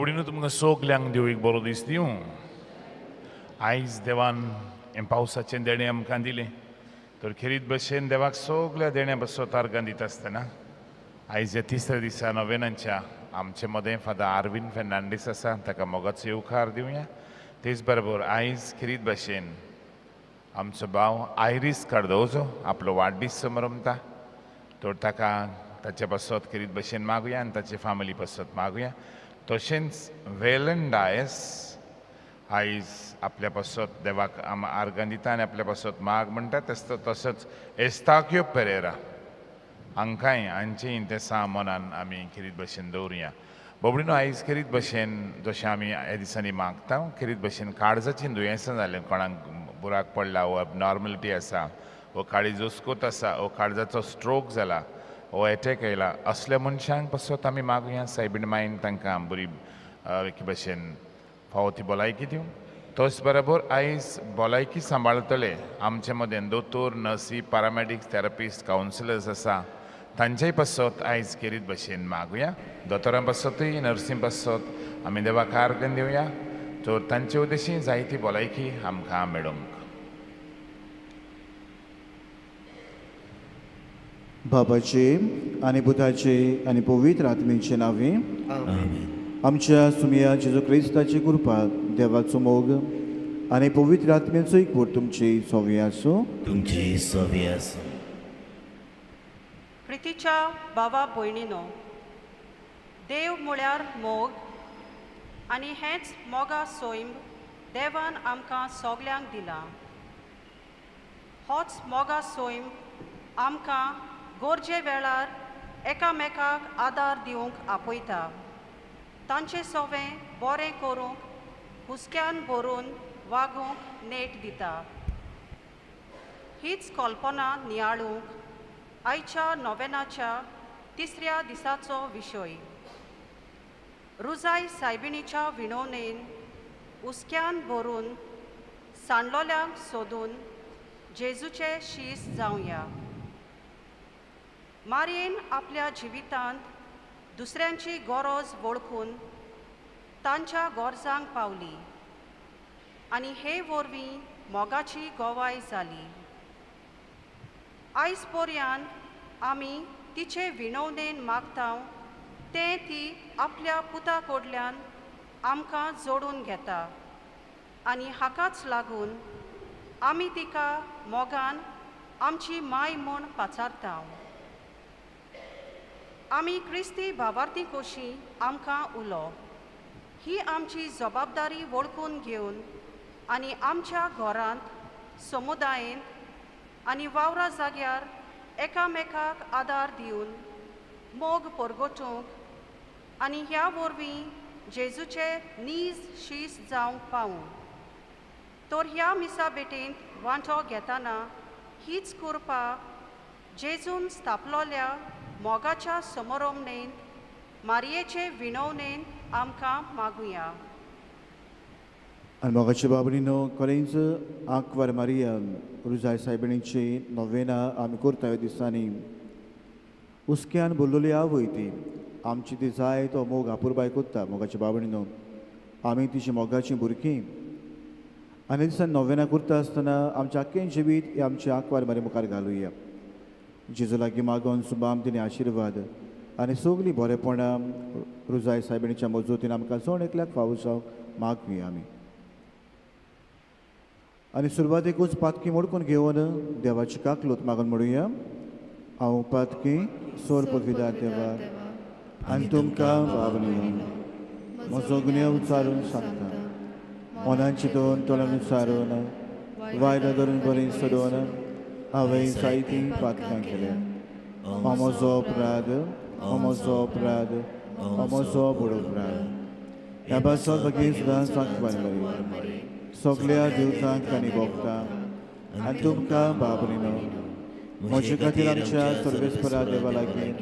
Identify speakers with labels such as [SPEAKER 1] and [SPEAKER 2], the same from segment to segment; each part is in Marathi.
[SPEAKER 1] बोबडीनं तुमकां सगल्यांक देव एक बरो दीस दिवं. आयज देवान हें पावसाचें देणें आमकां दिलें, तर खेरीत भशेन देवाक सगल्या देण्या बसत आर्गां दिता आसतना आयज ह्या तिसऱ्या दिसा नोवेनाच्या आमचे मदें फादर आर्विन फेर्नांडीस आसा, ताका मोगाचो येवकार दिवया. तेच बरोबर आयज खेरीत भशेन आमचो भाव आयरिस कार्दोजो आपलो वाडदीस मनयता, तर ताका ताचे बसत खेरीत भशेन मागुया आनी ताचे फॅमिली बसत मागुया. तशेंच वेलन डायस आयज आपल्या बसत देवाक आर्गां दिता आनी आपल्या बसत माग म्हणटा. तसोच एस्ताक्यो पेरेरा हांकांय हांचेय ते मनान आमी खेरीत भशेन दवरुया. बोबडीनो आयज खेरीत भशेन जशें आमी ह्या दिसांनी मागता, खेरीत भशेन काळजाचीं दुयेंसां जालें, कोणाक बुराक पडला वो एबनॉर्मलिटी आसा, वो काळीज हुस्कोत आसा, वो काळजाचो स्ट्रोक जाला, वो एटॅक येयला, असल्या मनशांक बसत आमी मागुया. सायबीण मायन तांकां बरी भशेन फावो ती भलायकी दिवं. तोच बरोबर आयज भलायकी सांबाळटले आमचे मदें दोतोर, नर्सी, पॅरामेडिक्स, थेरपिस्ट, कावन्सिलर्स आसा, तांचेय बसत आयज खेरीत भशेन मागुया. दोतोरां बसतूय, नर्सीं बसत आमी देवाक आर्गां दिवया, तर तांचे उद्देशी जायती भलायकी आमकां मेळूंक.
[SPEAKER 2] बापाचे आनी पुताचे आनी पवित्र आत्मेचे नांवे आमच्या सुमया जेजू क्रिस्ताची कृपा, देवाचो मोग आनी पवित्र आत्मेचो एकवट तुमची सोवी आसूं.
[SPEAKER 3] तुमची सोवी आसूं.
[SPEAKER 4] प्रितीच्या भावा भयणीनो, देव म्हळ्यार मोग आनी हेंच मोगा सोयम देवान आमकां सगल्यांक दिलां. होच मोगा सोयम आमकां गरजे वेळार एकामेकाक आदार दिवंक आपयता. तांचे सोवें बरें करूंक, हुस्क्यान भरून वागूंक नेट दिता. हीच कल्पना नियाळूंक आयच्या नोवेनाच्या तिसऱ्या दिसाचो विशय. रुजाय सायबिणीच्या विणवणेन हुस्क्यान भरून सांडलोल्यांक सोदून जेजूचे शीस जावया. मारयेन आपल्या जिवितांत दुसऱ्यांची गरज वळखून तांच्या गरजांक पावली आनी हे वरवीं मोगाची गोवाय जाली. आयज पर्यान आमी तिचे विणवणेन मागता तें ती आपल्या पुता कडल्यान आमकां जोडून घेता आनी हाकाच लागून आमी तिका मोगान आमची माय म्हूण पाचारता. आमी क्रिस्ती भावार्थी कशी आमकां उलो ही आमची जबाबदारी वळखून घेवन आनी आमच्या घरांत, समुदायांत आनी वावरा जाग्यार एकामेकाक आदार दिवन मोग परगटूंक आनी ह्या वरवीं जेजूचे नीज शीस जावंक पावूं. तर ह्या मिसा बेटेंत वांटो घेतना हीच कृपा जेजून स्थापलोल्या मोगाच्या समोरमणेंत मारयेचे विणवणेन आमकां मागुया.
[SPEAKER 2] आनी मोगाची बाबडीनो, कोलेंच आंकवार मारिया रुजाय सायबिणीची नोवेना आमी करता ह्या दिसांनी हुस्क्यान भरलेली आवय ती आमची ती जाय तो मोग आपुरबाय कोत्ता. मोगाची बाबडीनो, आमी तिची मोगाची भुरगीं आनी दिसान नोवेना करता आसतना आमचें आख्खें जिवीत हें आमची आंकवार मारी मुखार घालुया. जेजू लागीं मागोन सुबाम तिणी आशिर्वाद आनी सगलीं बरेपणां रुजाय सायबिणीच्या मजतीन आमकां सोण एकल्याक फावो जावंक मागुया आमी. आनी सुरवातेकूच पातकी मोडकून घेवन देवाची काकलोत मागून म्हणुया. हांव पातकी सोर पदवीदार देवा आनी तुमकां बाबलीनो म्हजो गुन्यांव उचारून सांगता. मनाची दोन तोंडां उचारून वायदा धरून बरें सोडून हांवें जायतीं पातकां केल्या. हो म्हजो अपराध, हो म्हजो अपराध, हो म्हजो बडो अपराध. ह्या बाजून बेगीन सुद्दां सांगपाक लागली. सगल्या देवतांक आनी भोगतांक आनी तुमकां बाबलीनो म्हजे खातीर आमच्या सर्वेस्परा देवा लागीं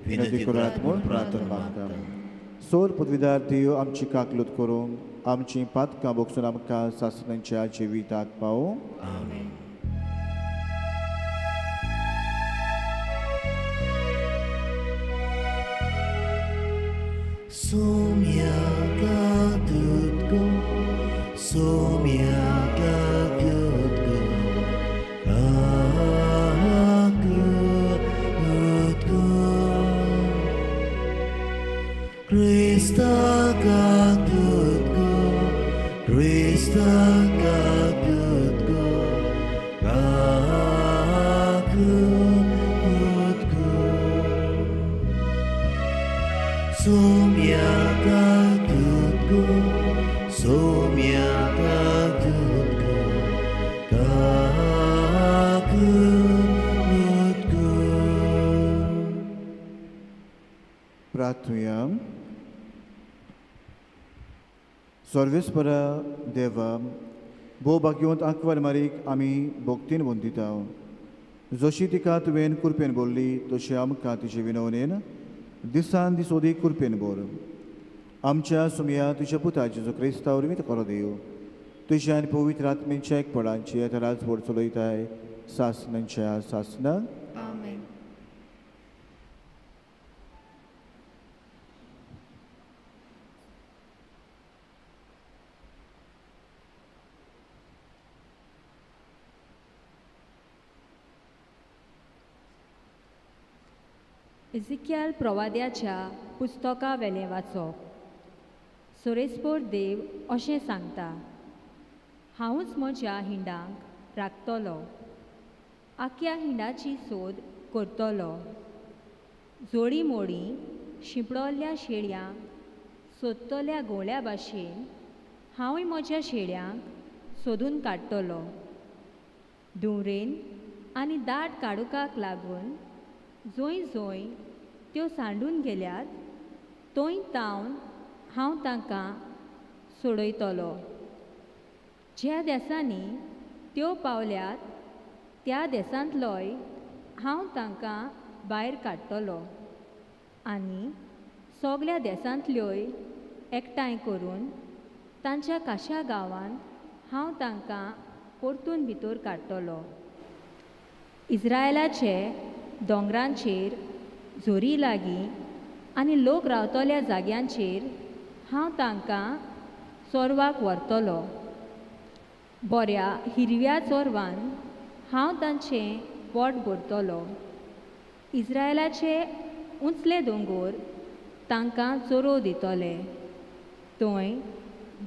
[SPEAKER 2] विनंती करात म्हूण प्रार्थना मागता. सोर पदवीदार देव आमची काकलूत करून आमची पातकां भोगसून आमकां सासणांच्या जिविताक पावो.
[SPEAKER 3] Sumia 가두고 그리스도 가두고 가두고 소미야 가두고 소미야 가두고 가두고
[SPEAKER 2] प्रार्थूया. सर्वेस्परा देवा, भोव भाग्यवंत आंकवार मारीक आमी भोगतीन वंदिता. जशी तिका तुवें कुरपेन बोल्ली तशी आमकां तिचे विनवणेन दिसान दीस ओदीक कुरपेन बोर. आमच्या सुमया तुज्या पुताची जो क्रिस्तांव रिवीत करो देव. तुज्या आनी पवित्र आत्मेच्या एकपणाची आतां राजभर चलयताय सासनांच्या सासनाक.
[SPEAKER 5] आमेन.
[SPEAKER 6] इजिकियल प्रवाद्याच्या पुस्तका वेलें वाचप. सोरेस्पोर देव अशें सांगता, हांवूच म्हज्या हिंडांक राखतलो, आख्या हिंडाची सोद करतलो. जोडी मोडी शिंपडोल्ल्या शेळयांक सोदतल्या गोळ्या भाशेन हांवूय म्हज्या शेळयांक सोदून काडटलो. दुवरेन आनी दाट काडुकाक लागून जंय जंय त्यो सांडून गेल्यात थंय तावन हांव तांकां सोडयतलो. ज्या देसांनी त्यो पावल्यात त्या देसांतलोय हांव तांकां भायर काडटलो आनी सगळ्या देसांतल्योय एकठांय करून तांच्या खाशा गांवांत हांव तांकां परतून भितर काडटलो. इस्रायलाचे दोंगरांचेर, झोरी लागीं आनी लोक रावतल्या जाग्यांचेर हांव तांकां चोरवाक व्हरतलो. बऱ्या हिरव्या चोरवान हांव तांचें पोट भरतलो. इस्रायलाचे उंचले दोंगर तांकां चोरो दितले. थंय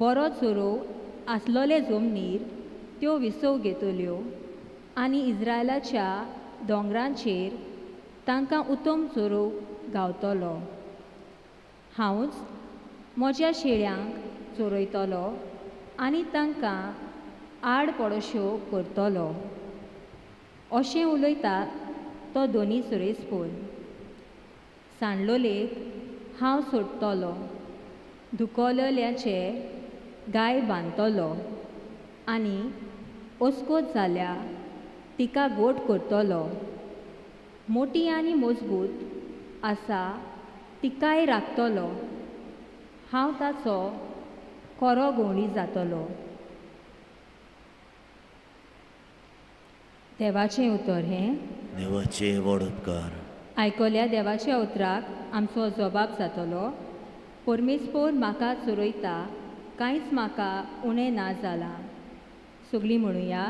[SPEAKER 6] बरो चोरो आसलोले जमनीर त्यो विसव घेतल्यो आनी इस्रायलाच्या दोंगरांचेर तांकां उत्तम चोरो गावतलो. हांवूच म्हज्या शेळयांक चोरयतलो आनी तांकां आडपडोश्यो करतलो. अशें उलयता तो दोनी सोरेस्पोर. सांडलोलेक हांव सोडटलो, दुखोलेल्याचे गाय बांदतलो आनी ओस्कोत जाल्या तिका गोट करतलो. मोटी आनी मजबूत आसा तिकाय राखतलो. हांव ताचो खरो गवंडी जातलो. देवाचें उतर हें.
[SPEAKER 3] देवाचे व्हड उपकार.
[SPEAKER 6] आयकल्या देवाच्या उतराक आमचो जबाब जातलो. परमेस्पोर म्हाका चोरयता, कांयच म्हाका उणें ना जालां. सगळीं म्हणुया.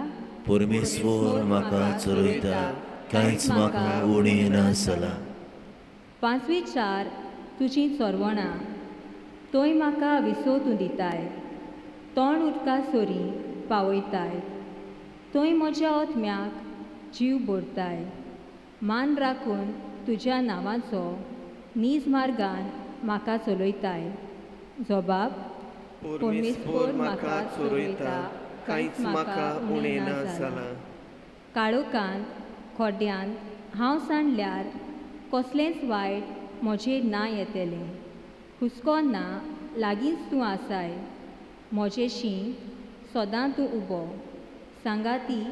[SPEAKER 3] परमेस्वर म्हाका चोरयता, कांयच म्हाका उणें ना जालां.
[SPEAKER 6] पांचवी चार तुजीं चोरवणां, थंय म्हाका विसव तूं दिताय. तोंड उदका सोरी पावयताय. थंय म्हज्या ओतम्याक जीव भरताय. मान राखून तुज्या नांवाचो नीज मार्गान म्हाका चलयताय. जबाब. परमेस्पोर म्हाका चोरयता, कांयच म्हाका उणें ना जालां. काळोखांत खोड्यांत हांव सांडल्यार कसलेंच वायट म्हजेर ना येतलें. हुस्को ना लागींच तूं आसाय. म्हजें शीं सदां तूं उबो. सांगाती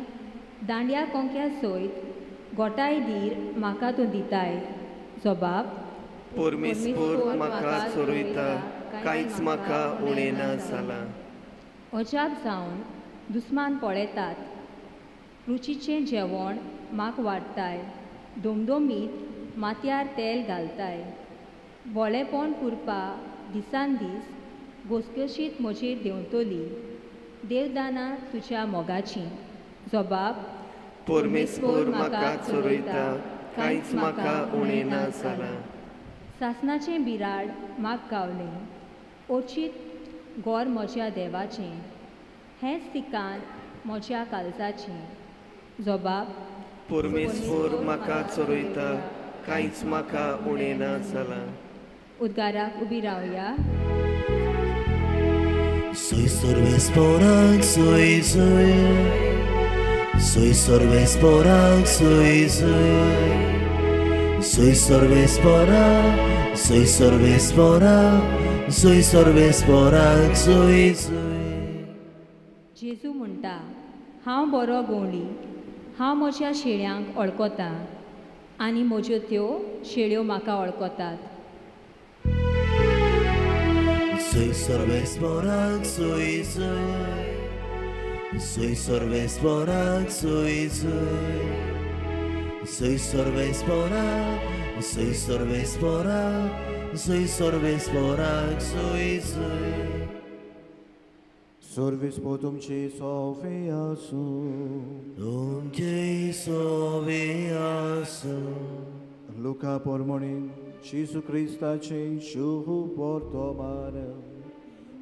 [SPEAKER 6] दांड्या कोंक्या सयत गोठाय दीर म्हाका तूं दिताय. जबाब.
[SPEAKER 7] परमेस्पोर म्हाका चोरयता, कांयच म्हाका उणें ना जालां.
[SPEAKER 6] अजाप जावन दुस्मान पळयतात. रुचीचें जेवण म्हाका वाडटाय. दोमदोमीत माथ्यार तेल घालताय. बोळेपण करपा दिसान दीस घोसघशीत म्हजेर देंवतली. देवदानां तुज्या मोगाचीं. जबाब.
[SPEAKER 7] परमेस्पोर म्हाका चोरयता, कांयच म्हाका उणें ना जालां.
[SPEAKER 6] सासणाचें बिराड म्हाका गावलें. ओचीत गोर म्हज्या देवाचें हेंच तिकान म्हज्या काळजाचें जबाब
[SPEAKER 7] परमेस्पोर म्हाका चोरयता कांयच म्हाका उणें ना जालां
[SPEAKER 6] उद्गाराक उबी रावया
[SPEAKER 3] Soy sorbesporak, soy. Soy sorbesporak, soy. Soy sorbesporak, soy sorbesporak, soy.
[SPEAKER 6] जेजू म्हणटा हांव बरो गवंडी हांव म्हज्या शेळ्यांक वळखतां आनी म्हज्यो त्यो शेळ्यो म्हाका वळखतात
[SPEAKER 3] Soy sorbesporak, soy. Soy sorbesporak, soy. Soy sorbesporak, soy. Soy sorbesporak, soy.
[SPEAKER 2] Sorvis potum ci sofiasu.
[SPEAKER 3] Domnului soveasă.
[SPEAKER 2] Luca pormonin, Iisus Hrista cei șuhu portomară.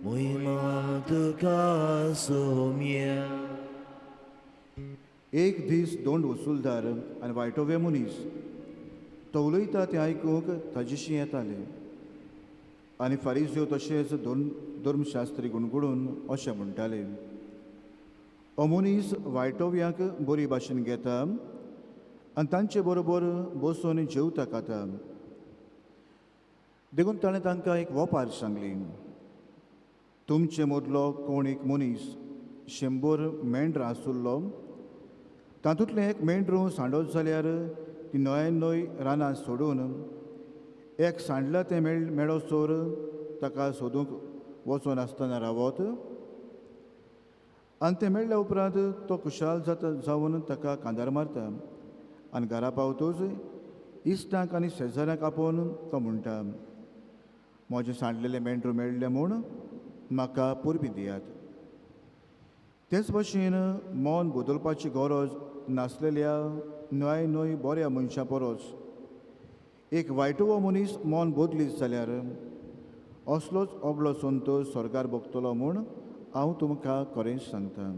[SPEAKER 3] Moima de casă mea.
[SPEAKER 2] एक दीस दोन वसूलदार आनी वायटोवे मनीस तो उलयता तें आयकूंक ताजेशी येताले आनी फारिझ्यो तशेंच दोन धर्मशास्त्री गुणगुणून अशें म्हणटाले हो मनीस वायटोव्यांक बरी भाशेन घेता आनी तांचे बरोबर बसून जेवता खाता देखून ताणें तांकां एक वोपार सांगली तुमचे मदलो कोण एक मनीस 100 मेंढरां आसुल्लो तातूंतलें एक मेंढरूं सांडत जाल्यार ती न्हय रानां सोडून एक सांडला तें मेळोसोर ताका सोदूंक वचोन आसतना रावत आनी तें मेळ्ळ्या उपरांत तो खुशाल जावन ताका कांदार मारता आनी घरा पावतूच इश्टांक आनी शेजाऱ्यांक आपोवन तो म्हणटा म्हजें सांडलेलें मेंढरूं मेळ्ळें म्हूण म्हाका पुरबी दियात तेच भशेन मन बदलपाची गरज नासलेल्या न्हय बऱ्या मनशां परस एक वायटो मनीस मन बदलीत जाल्यार असलोच ओगलो संतोश स्वर्गार भोगतलो म्हूण हांव तुमकां खरेंच सांगता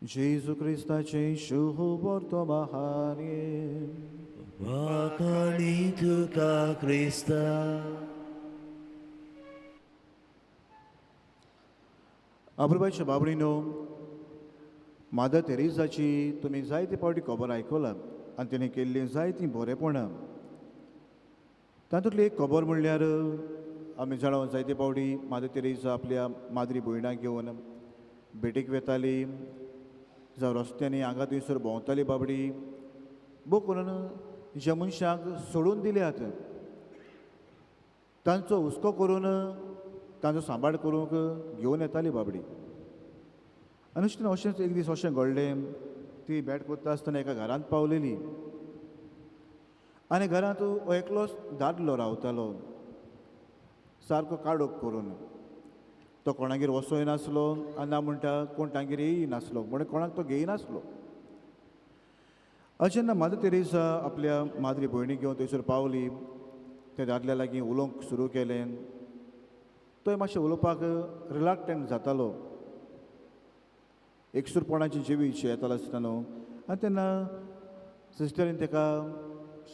[SPEAKER 2] जेजू क्रिस्ताचें शुभ वर्तमान
[SPEAKER 3] Wakani tuka Krista.
[SPEAKER 2] अब्रुबाईच्या बाबडीनो मादर तेरेसाची तुमी जायते फावटी खबर आयकलां आनी तिणें केल्लीं जायतीं बरेपणां तातूंतली एक खबर म्हणल्यार आमी जाणा जायते फावटी मादर तेरेसा आपल्या माद्री भयणाक घेवन भेटेक वेताली जावं रस्त्यांनी हांगा थंयसर भोंवताली बाबडी बो करून ज्या मनशाक सोडून दिल्यात तांचो हुस्को करून तांचो सांबाळ करूंक घेवन येताली बाबडी आनी अशेंच एक दीस अशें घडलें ती भेट करता आसतना एका घरांत पावलेली आनी घरांत एकलोच दादलो रावतालो सारको काडोक करून तो कोणागेर वचोय नासलो आनी ना म्हणटा कोण तांगेर येय नासलो म्हण कोणाक तो घेयनासलो जेन्ना मादर तेरेसा आपल्या माद्री भयणीक घेवन थंयसर पावली त्या दादल्या लागीं उलोवंक सुरू केलें तो मातशें उलोवपाक रिलक्टंट जातालो एकसूरपणाची जिवीची येतालो आसतना आनी तेन्ना सिस्टरीन ताका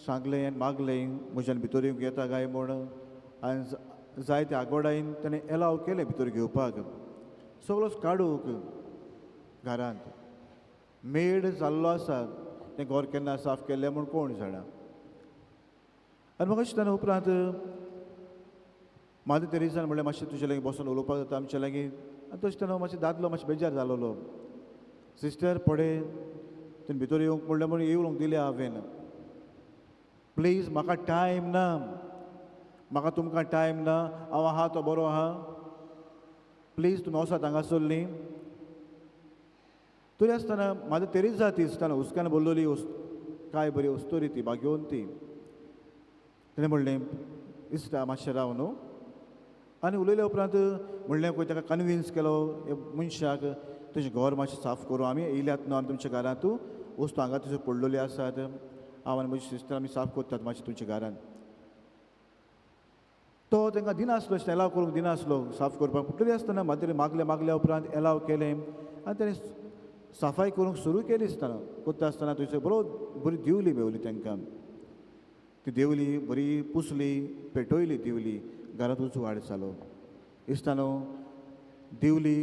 [SPEAKER 2] सांगलें मागलें म्हज्यान भितर येवंक येता काय म्हूण आनी जायते आगोडायन ताणें एलाव केलें भितर घेवपाक सगळोच काडूंक घरांत मेड जाल्लो आसा तें घर केन्ना साफ केल्लें म्हूण कोण जाणा आनी म्हाका दिसता उपरांत मादर तेरेसान म्हणलें मातशें तुजे लागीं बसून उलोवपाक जाता आमचे लागीं आनी तशें तेन्ना मातशें दादलो मातशें बेजार जालोलो सिस्टर पळय तुवें भितर येवंक म्हणलें म्हूण येवंक दिलें हांवें प्लीज म्हाका टायम ना म्हाका तुमकां टायम ना हांव आहा तो बरो आहा प्लीज तुमी वसात हांगासर न्ही तरी आसतना मादर तेरेसा ती आसतना हुस्क्यान बोल्लोली काय बरी वस्तोरी ती भाग्यवन ती ताणें म्हणलें इश्टा मातशें राव न्हू आनी उलयल्या उपरांत म्हणलें पळय ताका कन्विन्स केलो हे मनशाक तुजें घर मातशें साफ करूं आमी येयल्यात न्हू आमी तुमच्या घरांत वस्तू हांगा तुज्यो पडलेल्यो आसात हांव आनी म्हजी सिस्टर आमी साफ करतात मातशें तुमच्या घरांत तो तांकां दिनासलो एलाव करूंक दिनासलो साफ करपाक तरी आसतना मागल्या उपरांत एलाव केलें आनी ताणें सफाई करूंक सुरू केली आसतना करता आसतना थंयसर बरी दिवली मेवली तांकां ती देवली बरी पुसली पेटयली दिवली घरांत उजवाड जालो दिसतानो दिवली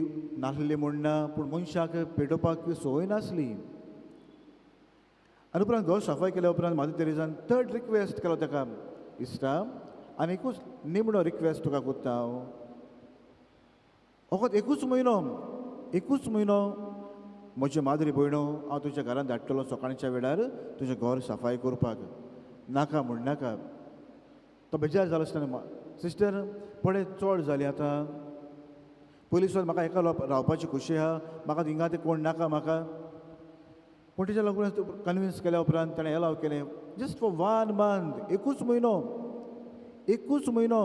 [SPEAKER 2] नासली म्हणना पूण मनशाक पेटोवपाक संवय नासली आनी उपरांत घर सफाई केल्या उपरांत मादर तेरेजान थर्ड रिक्वेस्ट केलो ताका दिसता आनी एकूच निमणो रिक्वेस्ट तुका करता हांव फकत एकूच म्हयनो म्हज्यो मादरी भयणो हांव तुज्या घरांत धाडटलो सकाळच्या वेळार तुजें घर सफाई करपाक नाका म्हण नाका तो बेजार जालो आसतना सिस्टर पळय चड जाली आतां पयलीं सुद्दां म्हाका एका रावपाची खोशी आहा म्हाका हिंगा ते कोण नाका म्हाका पूण तेच्या लागून कन्विन्स केल्या उपरांत ताणें एलाव केलें जस्ट फॉर 1 मंथ एकूच म्हयनो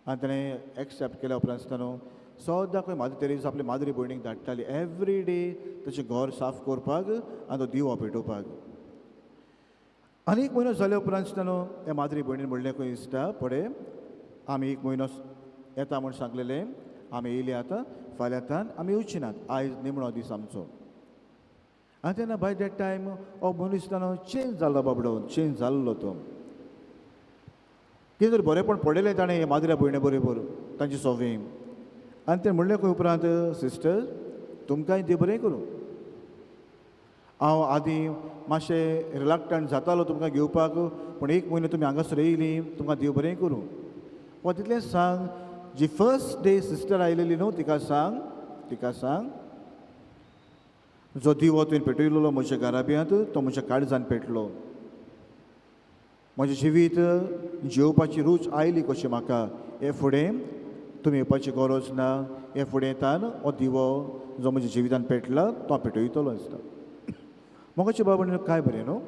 [SPEAKER 2] आनी ताणें एक्सेप्ट केल्या उपरांत आसतना सद्दां खंय मादर तेरेसा आपल्या मादरी भयणीक धाडटाली एवरी डे ताचें घर साफ करपाक आनी तो दिवो पेटोवपाक आनी 1 म्हयनो जाल्या उपरांत आसतना ह्या मादरी भयणीन म्हणलें खंय दिसता पळय आमी 1 म्हयनो येता म्हूण सांगलेलें आमी येयली आतां फाल्यांतान आमी येवची नात आयज निमणो दीस आमचो आनी तेन्ना बाय दॅट टायम हो मनीस आसतना चेंज जाल्लो बाबडो चेंज जाल्लो तो कितें तरी बरेंपण पडलेलें ताणें हे मादऱ्या भयणे बरोबर तांचे सोवें आनी तें म्हणलें खंय उपरांत सिस्टर तुमकांय देव बरें करूं हांव आदीं मातशें रिलक्टंट जातालो तुमकां घेवपाक पूण 1 म्हयनो तुमी हांगासर येयली तुमकां देव बरें करूं वा तितलें सांग जी फर्स्ट डे सिस्टर आयलेली न्हू तिका सांग जो दिवो तुवें पेटयलोलो म्हज्या घराब्यांत तो म्हज्या काळजान पेटलो म्हजें जिवीत जेवपाची रूच आयली कशी म्हाका हे फुडें तुमी येवपाची गरज ना हे फुडें येतान हो दिवो जो म्हज्या जिवितान पेटला तो पेटयतलो आसता मोगाच्या बाबा काय बरें न्हू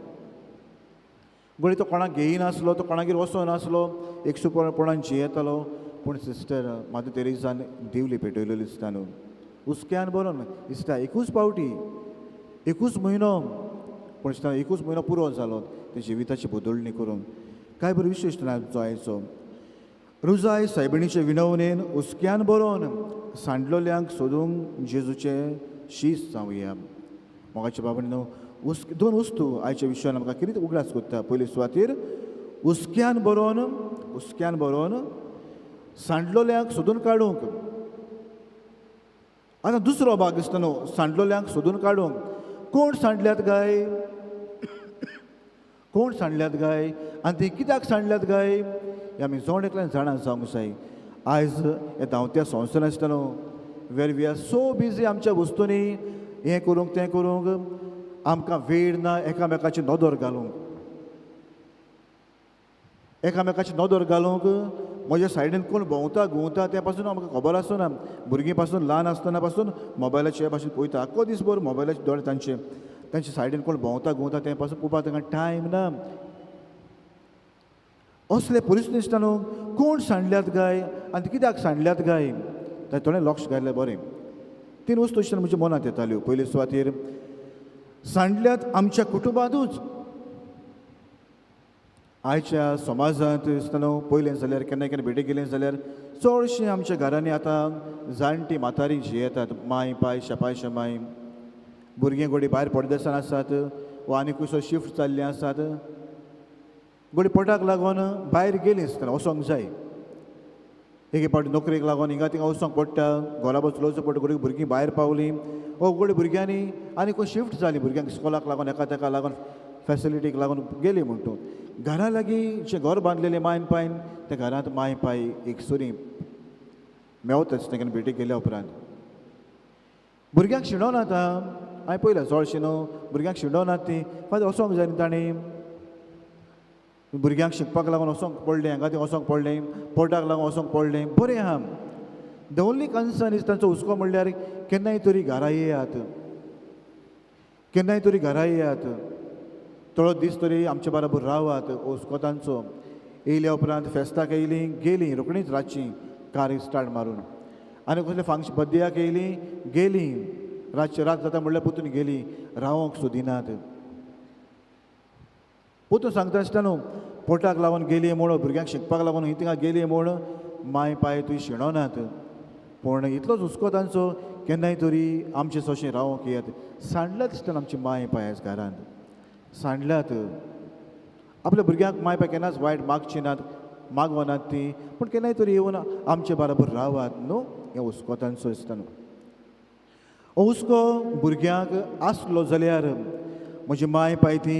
[SPEAKER 2] गडी तो कोणाक घेयनासलो तो कोणागेर वचनासलो एकसुपणान जियेतालो पूण सिस्टर मादर तेरेसान दिवली पेटयलेली दिसता न्हू हुस्क्यान बरोवन दिसता एकूच पावटी एकूच म्हयनो पूण दिसता एकूच म्हयनो पुरो जालो ते जिविताची बदलणी करून काय बरो विशेश आयचो रुजाय सायबिणीचे विनवणेन हुस्क्यान बरोवन सांडलोल्यांक सोदूंक जेजूचें शीस जावया मोगाच्या बाबा न्हू दोन वस्तू आयच्या विशयान म्हाका कितें उगडास कोत्ता पयली सुवातेर हुस्क्यान बरोवन सांडलोल्यांक सोदून काडूंक आतां दुसरो भाग दिसता न्हू सांडलोल्यांक सोदून काडूंक कोण सांडल्यात गाय आनी ती कित्याक सांडल्यात गाय हे आमी जोड एकल्यान जाणां जावंक जाय आयज हे धांवत्या संवसारान आसता न्हू वेर वी आर सो बिजी आमच्या वस्तूंनी हें करूंक तें करूंक आमकां वेळ ना एकामेकाची नदर घालूंक म्हज्या सायडीन कोण घुंवता त्या पासून आमकां खबर आसना भुरगीं पासून ल्हान आसतना पासून मोबायलाचे भाशेन पळयता आख्खो दीसभर मोबायलाचे दोळे तांचे सायडीन कोण भोंवता तें पासून पळोवपाक तांकां टायम ना असले परिस्थिती दिसता न्हू कोण सांडल्यात गाय आनी ती कित्याक सांडल्यात गाय ताणें थोडें लक्ष घातलें बरें 3 वस्तू अशें म्हज्या मनांत येताल्यो पयले सुवातेर सांडल्यात आमच्या कुटुंबांतूच आयच्या समाजांत दिसता न्हू पयलें जाल्यार केन्ना भेटी गेलें जाल्यार चडशीं आमच्या घरांनी आतां जाणटी म्हातारी जियेतात माय पाय शेपाय शेमाय भुरगीं गोडी भायर पडदेसान आसात वा आनी खंयसर शिफ्ट जाल्लीं आसात गोडी पोटाक लागून भायर गेलीं आसतना वचोंक जाय एक पावटी नोकरेक लागून हिंगा थिंगा वचोंक पडटा घरा बसलोच पडटा गोडी भुरगीं भायर पावलीं वो गोडी भुरग्यांनी आनी खंय शिफ्ट जालीं भुरग्यांक इस्कॉलाक लागून एका लागून फॅसिलिटीक लागून गेलीं म्हणटू घरा लागीं जें घर बांदलेलें मायन पायन त्या घरांत माय पाय एक सुरी मेवताच तेका भेटीक गेल्या उपरांत भुरग्यांक शिणोनात हांवें पयलां चडशें न्हू भुरग्यांक शिणोनात ती फाल्यां वचोंक जाय न्ही ताणें भुरग्यांक शिकपाक लागून वचोंक पडलें हांगा थंय वचोंक पडलें पोटाक लागून वचोंक पडलें बरें आहा द ओन्ली कन्सर्न इज तांचो हुस्को म्हणल्यार केन्नाय तरी घरा येयात थोडो दीस तरी आमचे बरोबर रावात हुस्को तांचो येयल्या उपरांत फेस्ताक येयलीं गेलीं रोखडींच रातचीं कार स्टार्ट मारून आनी कसले फंक्शन बड्डेयाक येयलीं गेलीं रातचें रात जाता म्हणल्यार पोतून गेलीं रावोंक सोदिनात पोतून सांगता आसता न्हू पोटाक लागून गेली म्हूण भुरग्यांक शिकपाक लागून ही थिंगा गेली म्हूण माय पाय तुवें शिणोनात पूण इतलोच हुस्को तांचो केन्नाय तरी आमचे सोशें रावंक येत सांडल्यात दिसतना आमची माय पाय आयज घरांत सांडल्यात आपल्या भुरग्यांक माय पाय केन्नाच वायट मागची नात मागवनात ती पूण केन्नाय तरी येवन आमचे बरोबर रावात न्हू हे हुस्को तांचो दिसता न्हू हो हुस्को भुरग्यांक आसलो जाल्यार म्हजी माय पाय ती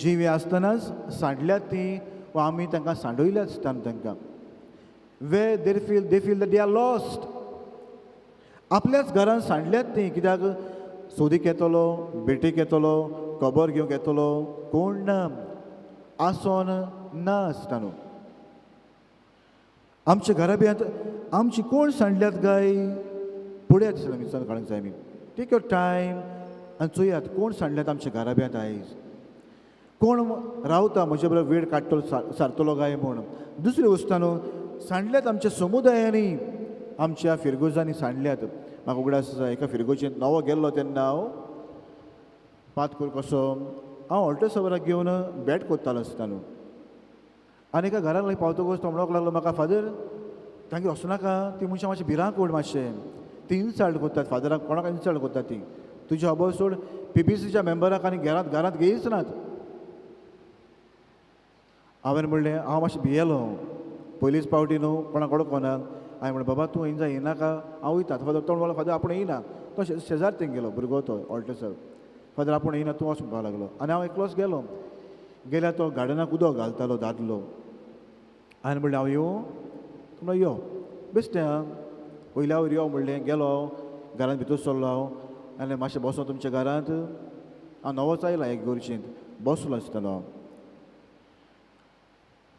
[SPEAKER 2] जिवी आसतनाच सांडल्यात ती वा आमी तांकां सांडयल्यात दिसता तांकां वे they feel that they are lost आपल्याच घरान सांडल्यात ती कित्याक सोदीक येतलो भेटीक येतलो खबर घेवंक येतलो कोण ना आसोन ना आसता न्हू आमच्या घरा बियांत आमची कोण सांडल्यात गाय फुडें दिसता विचार काडूंक जाय आमी टेक युअर टायम आनी चोयात कोण सांडल्यात आमच्या घरा बियांत आयज कोण रावता म्हजे बरोबर वेळ काडटलो सारतलो गाय म्हूण दुसरी वस्त न्हू सांडल्यात आमच्या समुदायांनी आमच्या फिरगोजांनी सांडल्यात म्हाका उगडास आसा एका फिरगोचेर नवो गेल्लो तेन्ना हांव पातकूर कसो हांव ऑल्टरसवराक घेवन बॅट कोत्तालो आसता न्हू आनी एका घराक लागीं पावतकच तो म्हणोंक लागलो म्हाका फादर तांगेर वचनाका ती मनशां मातशें भिरांत कोण मातशें ती इन्सल्ट कोत्तात फादराक कोणाक इन्सल्ट कोत्ता ती तुजे होबो सोड PBCच्या मेंबराक आनी घरांत घेयच नात हांवें म्हणलें हांव मातशें भियेलो पयलींच पावटी न्हू कोणाक वळखना हांवें म्हणलें बाबा तूं येयना येनाका हांव वयता फादर तो म्हणलो फादर आपूण येयना तो शेजार थंय गेलो भुरगो तो ऑल्टरसर फादर आपूण येयना तूं वच म्हणपाक लागलो आनी हांव एकलोच गेलो गेल्यार तो गार्डनाक उदक घालतालो दादलो हांवें म्हणलें हांव येवं म्हणलो यो बेश्टें आं पयल्या वयर यो म्हणलें गेलो घरांत भितर सरलो हांव आनी मातशें बसो तुमच्या घरांत हांव नवोच आयला एक गोरचेंत बसलो आसतलो हांव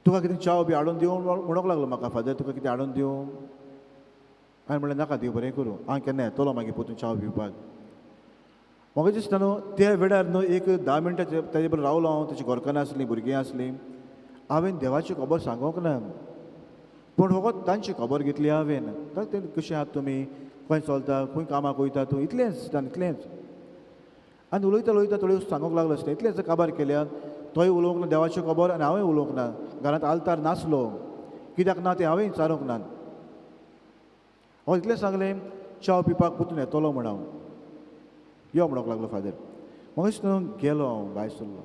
[SPEAKER 2] तुका कितें चाव बी हाडून दिवं म्हणोंक लागलो म्हाका फादर तुका कितें हाडून दिवं हांवें म्हणलें नाका देव बरें करूं हांव केन्ना येतलो मागीर पोतून चाव पिवपाक म्हाका दिसता न्हू त्या वेळार न्हू एक 10 मिनटां ताजे बरोबर रावलो हांव ताची घरकान्नां आसलीं भुरगीं आसलीं हांवें देवाची खबर सांगोंक ना पूण फकत तांची खबर घेतली हांवें ते कशें आहात तुमी खंय चलता खंय कामाक वयता तूं इतलेंच इतलेंच आनी उलयता उलयता थोडी सांगोंक लागलो आसलें इतलेंच काबार केल्या तोय उलोवंक ना देवाची खबर आनी हांवें उलोवंक ना घरांत आलतार नासलो कित्याक ना तें हांवें विचारूंक ना हांव इतलें सांगलें चाव पिवपाक पोतून येतलो म्हण हांव यो म्हणोंक लागलो फादर म्हाका दिसता गेलो हांव भायर सरलो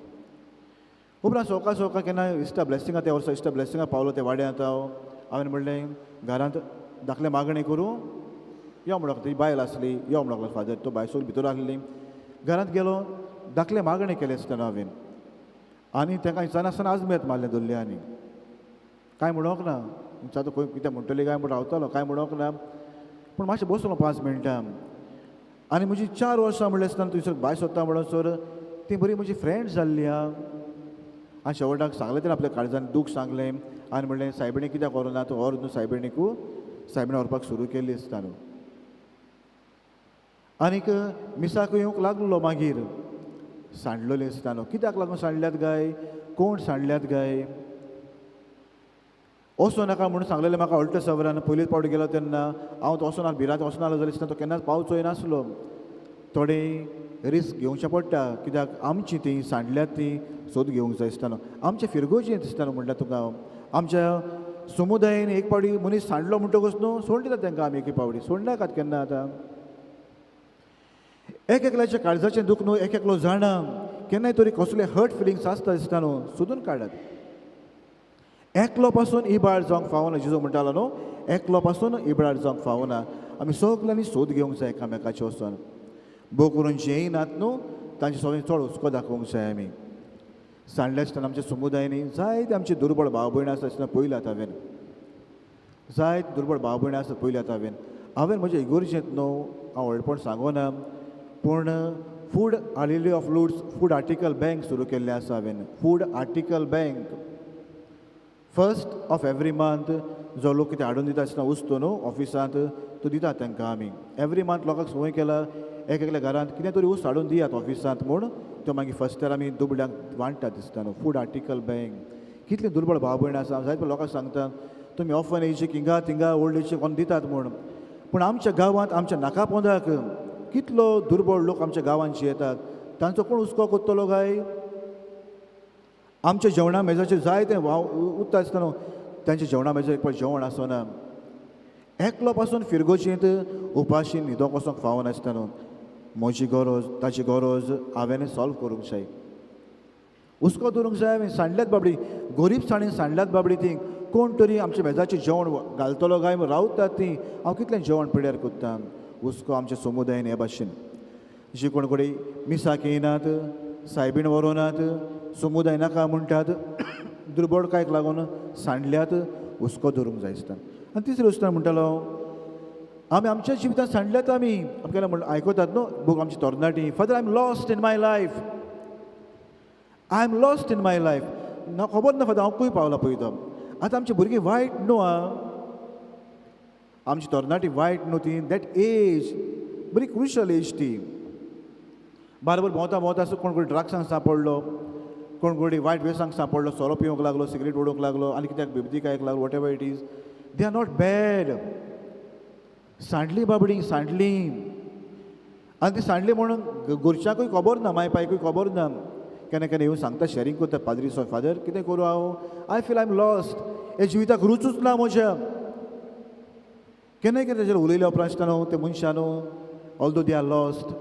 [SPEAKER 2] उपरांत सवका केन्ना इश्टा ब्लेसिंगा त्या वर्सा इश्टा ब्लेसिंगा पावलो त्या वाड्यांत हांवें म्हणलें घरांत धाकलें मागणी करूं यो म्हणोंक ती बायल आसली यो म्हणोंक लागलो फादर तो भायर सर भितर आसली घरांत गेलो धाकलें मागणी केलें आसतना हांवें आनी तांकां विचारनासतना आजमेत मारलें दल्ल्यांनी कांय म्हणोंक ना विचारता खंय कितें म्हणटली काय म्हूण रावतालो कांय म्हणोंक ना पूण मातशें बसलो 5 मिनटां आनी म्हजी 4 वर्सां म्हणलें आसतना थंयसर भायर सरता म्हणसर ती बरी म्हजी फ्रेंड जाल्ली आनी शेवटाक सांगलें तेणें आपल्या काळजान दूख सांगलें आनी म्हणलें सायबिणी कित्याक व्हरना तूं व्हर न्हू सायबिणीकू सायबिणी व्हरपाक सुरू केल्ली आसता न्हू आनीक मिसाक येवंक लागलो मागीर सांडलोली आसता न्हू कित्याक लागून सांडल्यात गाय कोण सांडल्यात गाय वचो नाका म्हणून सांगलेलें म्हाका ऑल्टरसवरान पयलींच पावटी गेलो तेन्ना हांव तो वचोना भिरांत वचनालो जाल्यार दिसता तो केन्नाच पावचोय नासलो थोडे रिस्क घेवचें पडटा कित्याक आमची ती सांडल्यात ती सोद घेवंक जाय दिसता न्हू आमच्या फिरगोचें दिसता न्हू म्हणटा तुका आमच्या समुदायान एक पावटी मनीस सांडलो म्हणटकूच न्हू सोडून दितात तांकां आमी एक पावटी सोडनाकात केन्ना आतां एकल्याच्या काळजाचें दूख न्हू एकलो जाणा केन्नाय तरी कसले हर्ट फिलिंग्स आसता दिसता न्हू सोदून काडात एकलो पासून इबाड जावंक फावना जिजो म्हणटालो न्हू एकलो पासून इबाड जावंक फावना आमी सगल्यांनी सोद घेवंक जाय एकामेकाचे वचून भोव करून जेय नात न्हू तांचे सगळें चड हुस्को दाखोवंक जाय आमी सांडले आसतना आमच्या समुदायांनी जायते आमचे दुर्बळ भाव भयणी आसा आसतना पयल्यात हांवें जायत दुर्बळ भाव भयणी आसा पयल्यात हांवें म्हज्या इगोर्जेंत न्हू हांव व्हडपण सांगोना पूण फूड आलिली of Lourdes food article bank सुरू केल्लें आसा हांवें food article bank 1st of every month जो लोक कितें हाडून दिता आसतना वस्तू न्हू ऑफिसांत तो दितात तांकां आमी एवरी मंथ लोकांक संवय केला एकल्या घरांत कितें तरी वस्त हाडून दियात ऑफिसांत म्हूण तो मागीर फर्स्टार आमी दुबड्यांक वांटतात दिसता न्हू फूड आर्टिकल बँक कितली दुर्बळ भाव भयण आसा जायते लोकांक सांगता तुमी ऑफन एजीक हिंगा थिंगा ओल्ड एजीक कोण दितात म्हूण पूण आमच्या गांवांत आमच्या नाकापोंदाक कितलो दुर्बळ लोक आमच्या गांवांत येतात तांचो कोण हुस्को कोत्तलो गाय आमच्या जेवणा मेजाचेर जायते वाव उत्ता आसतना तांच्या जेवणा मेजाचेर एक पावटी जेवण आसना. एकलो पासून फिरगोशींत उपाशी न्हिदोंक वचोंक फावो नासतना म्हजी गरज ताची गरज हांवें सॉल्व करूंक जाय. हुस्को दवरूंक जाय. हांवें सांडल्यात बाबडी गरीब साणीन सांडल्यात बाबडी ती कोण तरी आमच्या मेजाचें जेवण घालतलो काय रावतात ती हांव कितलें जेवण पिड्यार कोत्ता. हुस्को आमच्या समुदायान हे भाशेन जी कोण कोणी मिसाक येयनात सायबीण व्हरोनात समुदाय नाका म्हणटात दुर्बळकायेक लागून सांडल्यात हुस्को दवरूंक जाय आसता. आनी तिसरी वस्त म्हणटालो आमी आमच्या जिवितांत सांडल्यात आमी आमकां म्हण आयकतात न्हू बूक आमची तरणाटी father I am lost in my life I am lost in my life ना खबर ना फादर हांव खंय पावला पळय तो. आतां आमची भुरगीं वायट न्हू आमची तरणाटी वायट न्हू ती दॅट एज बरी क्रुशल एज ती. बारबर भोंवता भोंवता असो कोण कोणी ड्रग्सांक सांपडलो कोण कोणी वायट वेसांक सांपडलो सोरो पिवंक लागलो सिगरेट ओडूंक लागलो आनी कित्याक बिबती खायक लागलो whatever it is they are not bad. सांडली बाबडी सांडली आनी ती सांडली म्हणून घरच्यांकूय खबर ना माय पायकूय खबर ना. केन्ना केन्ना येवन सांगता शेअरिंग करता पाद्री सो फादर कितें करूं हांव I feel I am lost हे जिविताक रुचूच ना म्हज्या. केन्नाय कितें ताचेर उलयल्या उपरांत आसता न्हू ते मनशान न्हू ऑल्दो दे आर लॉस्ट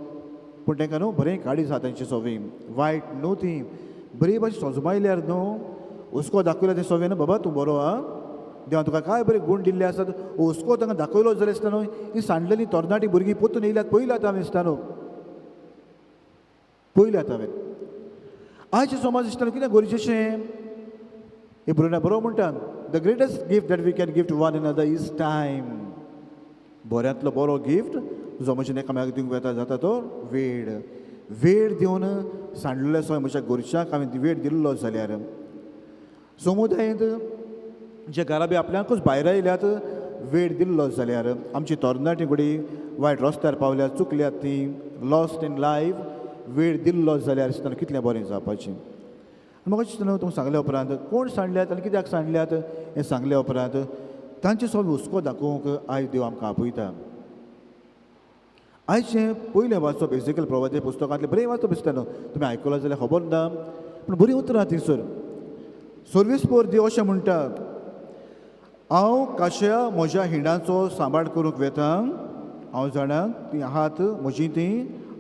[SPEAKER 2] पूण तांकां न्हू बरें काडीस आसा तांचे सोवी वायट न्हू ती बरी भाशेन सोजमायल्यार न्हू हुस्को दाखयल्या ते सोवे न्हू बाबा तूं बरो आं देवान तुका काय बरे गूण दिल्ले आसात हुस्को तांकां दाखयलो जाल्यार आसता न्हू ही सांडलेली तरणाटी भुरगीं पोत्तून येयल्यात पयल्यात हांवें आसता न्हू पयल्यात हांवें. आयचे समाज आसतना कितें गरजेचें हे ब्रुना बरो म्हणटा the greatest gift that we can gift one another is time. बऱ्यांतलो बरो गिफ्ट जो म्हज्या एकामेकाक दिवंक येता जाता तो वेळ. वेळ दिवन सांडलेलो सो म्हज्या घरच्यांक हांवें वेळ दिल्लो जाल्यार समुदायांत जे घराबी आपल्याकूच भायर आयल्यात वेळ दिल्लो जाल्यार आमची तरणाटी घडी वायट रस्त्यार पावल्यात चुकल्यात ती लॉस्ट इन लायफ वेळ दिल्लो जाल्यार आसतना कितलें बरें जावपाचें. म्हाका दिसता तुमकां सांगल्या उपरांत कोण सांडल्यात आनी कित्याक सांडल्यात हें सांगल्या उपरांत तांचे सगळे हुस्को दाखोवंक आयज देव आमकां आपयता. आयचें पयलें वाचप एजिकल प्रवादी पुस्तकांतलें बरें वाचप आसता न्हू तुमी आयकलां जाल्यार खबर ना पूण बरीं उतरां थंयसर. सर्वीसपोर देव अशें म्हणटा हांव काश्या म्हज्या हिंडाचो सांबाळ करूंक वेता हांव जाणा ती आहात म्हजी ती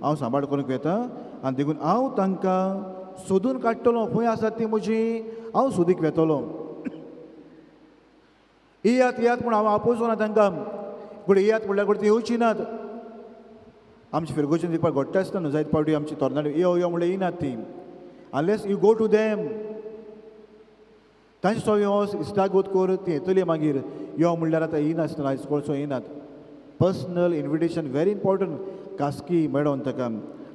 [SPEAKER 2] हांव सांबाळ करूंक वेता आनी देखून हांव तांकां सोदून काडटलो खंय आसात ती म्हजी हांव सोदीक वेतलो. येयात येयात पूण हांव आपोवचो ना तांकां पूण येयात म्हणल्यार ती येवची नात. आमची फिरगोचें दिवपाक घडटा आसता न्हू जायत पावटी आमची तरणाटी यो यो म्हणल्यार येयनात ती unless you go to them तांचे सगळे वच इश्टागोत कर ती येतली मागीर यो म्हणल्यार आतां येयनासतना आयज कोणसो येयनात. Personal invitation very important. कास्की मेळोन ताका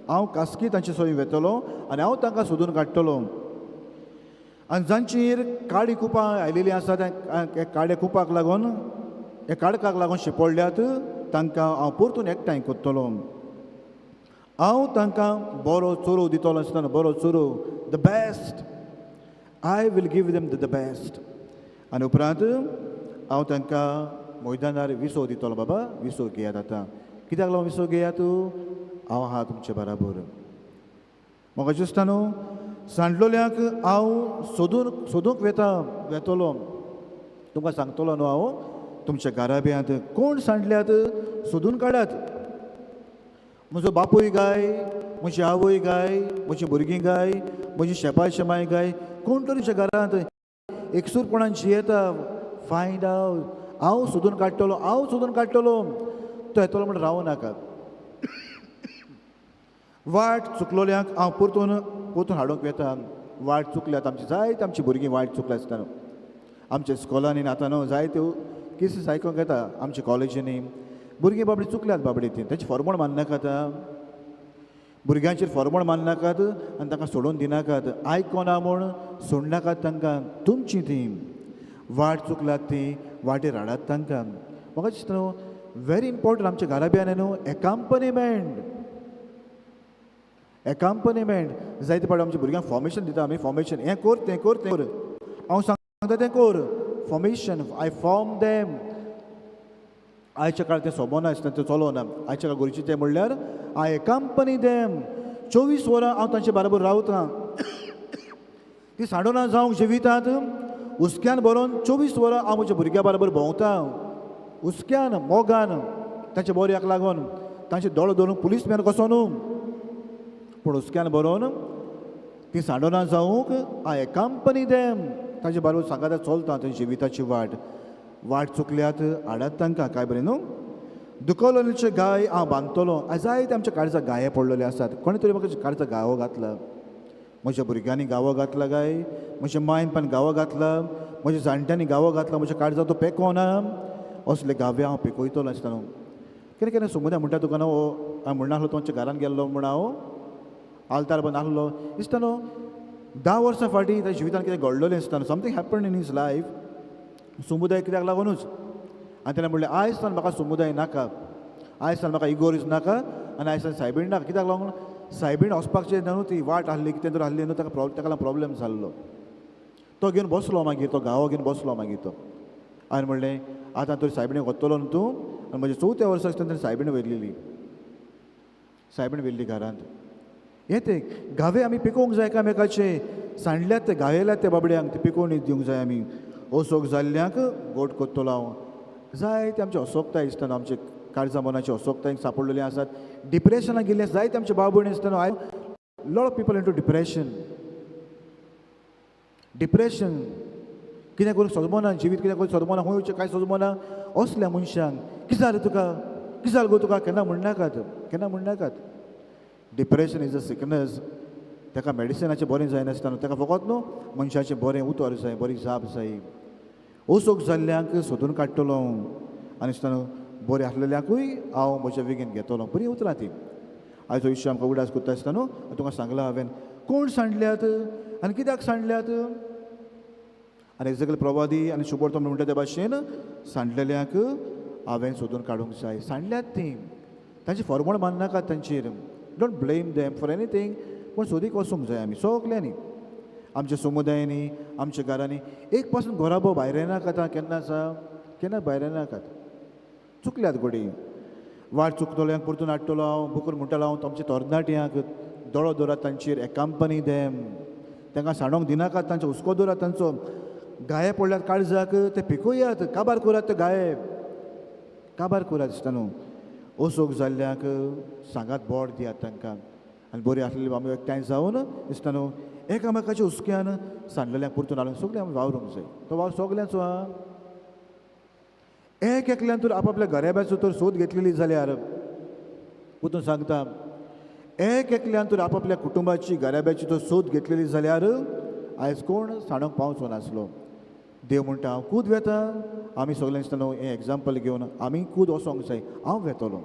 [SPEAKER 2] हांव कास्की तांचे सगळे वेतलो आनी हांव तांकां सोदून काडटलो. आनी जांचेर काडी कुपां आयलेलीं आसा त्या काड्या कुपाक लागून हे काडकाक लागून शिपडल्यात तांकां हांव परतून एकठांय करतलो. हांव तांकां बरो चोरो दितलो आसतना बरो चोरो the best I will give them the best. आनी उपरांत हांव तांकां मैदानार विसो दितलो बाबा विसो घेयात आतां कित्याक लागून विसो घेयात हांव आहा तुमचे बराबर. म्हाका दिसता न्हू सांडलोल्यांक हांव सोदूंक वेतलो तुमकां सांगतलो न्हू हांव तुमच्या घराब्यांत कोण सांडल्यात सोदून काडात. म्हजो बापूय गाय म्हजी आवय गाय म्हजी भुरगीं गाय म्हजी शेपाय शेमाय गाय कोण तरी तुमच्या घरांत एकसूरपणान जियेता फायंड आवट हांव सोदून काडटलो तो येतलो म्हण रावूं नाका. वाट चुकलोल्यांक हांव परतून हाडूंक येता. वाट चुकल्यात आमची जायत आमची भुरगीं वाट चुकल्या आसतना आमच्या इस्कॉलांनी आतां न्हू जायत्यो केसीस आयकूंक येता आमच्या कॉलेजींनी भुरगीं बाबडी चुकल्यात बाबडी ती ताची फॉर्मळ माननाकात भुरग्यांचेर फॉर्मळ माननाकात आनी तांकां सोडून दिनाकात आयकोना म्हूण सोडनाकात तांकां. तुमची ती वाट चुकल्यात ती वाटेर हाडात तांकां. म्हाका दिसता न्हू व्हेरी इम्पॉर्टंट आमच्या घराब्यान न्हू एकांपनीमेंट जायते पावटी आमच्या भुरग्यांक फॉर्मेशन दिता आमी फॉर्मेशन हें कर तें कर हांव सांगता तें कर फॉर्मेशन आय फॉर्म देम. आयच्या काळार तें सोबना आसता तें चलोना आयच्या काळ गरजेचें तें म्हणल्यार आय एकंपनी देम 24 वरां हांव तांचे बरोबर रावतां. ती साडोना जावंक जिवितात उस्क्यान बरोवन 24 वरां हांव म्हज्या भुरग्या बरोबर भोंवता उस्क्यान मोगान तांच्या बोऱ्याक लागून तांचे दोळो धरून पुलीस मॅन कसो न्हू पूण उस्क्यान बरोवन ती साडोना जावंक हांव कंपनी देम ताचे बरोबर सांगात चलता तांची जिविताची वाट चुकल्यात हाडात तांकां काय बरें न्हू दुखोवलेचे गाय हांव बांदतलो जायते आमच्या काळजा गाये पडलेले आसात कोणी तरी म्हाका काळजा गावो घातला म्हज्या भुरग्यांनी गावो घातला गाय म्हज्या मायन पण गावो घातला म्हज्या जाणट्यांनी गावो घातला म्हज्या काळजा तो पेकोना असले गावे हांव पिकयतलो आसतना कितें केन्ना समुदाय म्हणटा तुका न्हू हांव म्हणनासलो तूं आमच्या घरान गेल्लो म्हण हांव आलतार बंद आसलो दिसता न्हू 10 वर्सां फाटीं ताच्या जिवितान कितें घडलेलें आसता न्हू something happen in his life समुदाय कित्याक लागूनच आनी तेणें म्हणलें आयज सावन म्हाका समुदाय नाका आयज सावन म्हाका इगोरीज नाका आनी आयज सावन सायबीण नाका कित्याक लागून सायबीण वचपाकचे न्हू ती वाट आहली कितें तरी आहली न्हू ताका प्रॉब्लेम जाल्लो तो घेवन बसलो मागीर तो गांवा घेवन बसलो मागीर तो हांवें म्हणलें आतां तरी सायबीणेक वतलो न्हू तूं आनी म्हजे 4थ्या वर्सा आसतना ताणें सायबीण व्हेल्ली घरांत हे ते गावे आमी पिकोवंक जाय एकामेकाचे सांडल्यात ते गावयल्यात ते बाबड्यांक ते पिकोवन दिवंक जाय आमी ओसोक जाल्ल्यांक गोट कोत्तलो हांव जायते आमचे असोकताय दिसतना आमचे काळजा मनाचे असोकताय सापडलेले आसात डिप्रेशनाक गेल्ले जायते आमचे बाब भयणी आसतना I lot of people into depression कितें करूंक सोजमोना जिवीत कितें करूंक सोजमोना खंय वयचें कांय सोजमोना असल्या मनशांक कितें जालें तुका कितें जालें गो तुका केन्ना म्हणनाकात डिप्रेशन इज अ सिकनेस ताका मेडिसिनाचें बरें जायनासतना ताका फकत न्हू मनशाचें बरें उतर जाय बरी जाप जाय ओसोक जाल्ल्यांक सोदून काडटलो आनी आसतना बरें आसलेल्यांकूय हांव म्हज्या विगेन घेतलो बरी उतरां ती आयचो विशय आमकां उडास कोत्ता आसतना न्हू तुका सांगलां हांवें कोण सांडल्यात आनी कित्याक सांडल्यात आनी एक्झॅक्टली प्रवादी आनी शुभोर्थ म्हणटा त्या भाशेन सांडलेल्यांक हांवें सोदून काडूंक जाय सांडल्यात ती तांची फॉर्मळ माननाकात तांचेर don't blame them for anything पूण सोदीक वचूंक जाय आमी सगल्यांनी आमच्या समुदायांनी आमच्या घरांनी एक पासून घोराबो भायर येनाकात केन्ना आसा केन्ना भायर येनाकात चुकल्यात गोडी वाट चुकतल्यांक परतून हाडटलो हांव बुकूर म्हणटलो हांव तुमच्या तरणाट्यांक दोळो दवरात तांचेर कंपनी देम तांकां साणोंक दिनाकात तांचो हुस्को दवरात तांचो गाये पडल्यात काळजाक ते पिकोयात काबार करात ते गाये काबार करात दिसता न्हू ओसोक जाल्ल्यांक सांगात बोड दियात तांकां आनी बरी आसलेली आमी एकठांय जावन दिसता न्हू एकामेकाच्या हुस्क्यान सांडलेल्यांक परतून हाडून सगळें आमी वावरूंक जाय तो वावर सगल्यांचो आहा एक एकल्यान तर आपआपल्या घराब्याचो तर सोद घेतलेली जाल्यार परतून सांगता एक एकल्यान तर आपआपल्या कुटुंबाची घराब्याची तर सोद घेतलेली जाल्यार आयज कोण सांडोवंक पावचो नासलो देव म्हणटा हांव कूद वेता आमी सगळें दिसता हें एग्जाम्पल घेवन आमी कूद वचोंक जाय हांव वेतलो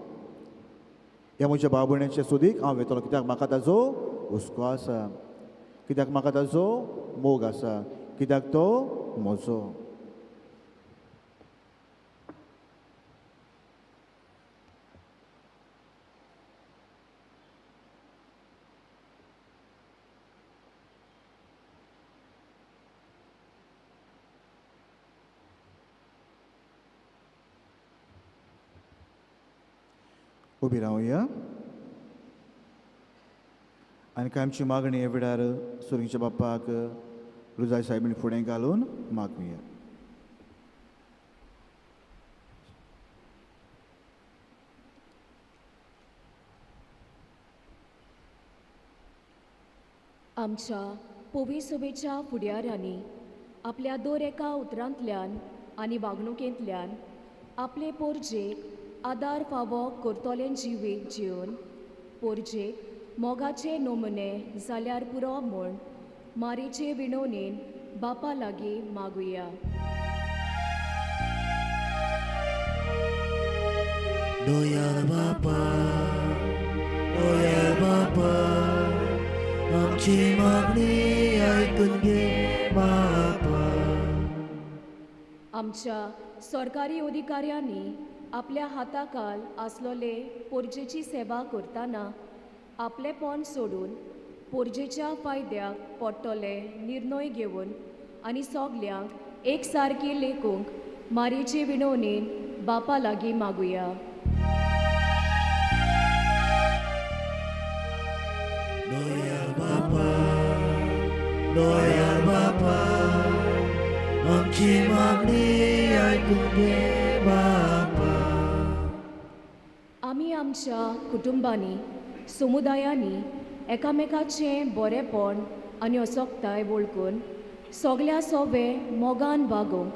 [SPEAKER 2] ह्या म्हज्या भाव भयणीचे सोदीक हांव वेतलो कित्याक म्हाका ताजो हुस्को आसा कित्याक म्हाका ताजो मोग आसा कित्याक तो म्हजो उबी रावया आनी कांय आमची मागणी हे वेळार सुर्गीच्या बाप्पाक रुजाय सायबीण फुडें घालून मागुया
[SPEAKER 5] आमच्या पोवी सभेच्या फुडाऱ्यांनी आपल्या दर एका उतरांतल्यान आनी वागणुकेंतल्यान आपले पोरजेक आदार फावो करतले जिवीक जिवन पोरजेक मोगाचे नमुने जाल्यार पुरो म्हूण मारेचे विणवणेन बापा लागीं मागुया
[SPEAKER 3] दोयाल बापा आमची मागणी आयकून घे बापा
[SPEAKER 5] आमच्या सरकारी अधिकाऱ्यांनी आपल्या हाताखाल आसलोले पोरजेची सेवा करतना आपलेपण सोडून पोरजेच्या फायद्याक पडटले निर्णय घेवन आनी सगल्यांक एक सारकी लेखूंक मारेचे विणवणेन बापा लागीं मागुया
[SPEAKER 3] दोयार बापा आमची मागणी ऐकून घे बापा.
[SPEAKER 5] आमी आमच्या कुटुंबांनी समुदायांनी एकामेकाचें बरेपण आनी अचोकताय वळखून सगल्या सोबे मोगान वागूंक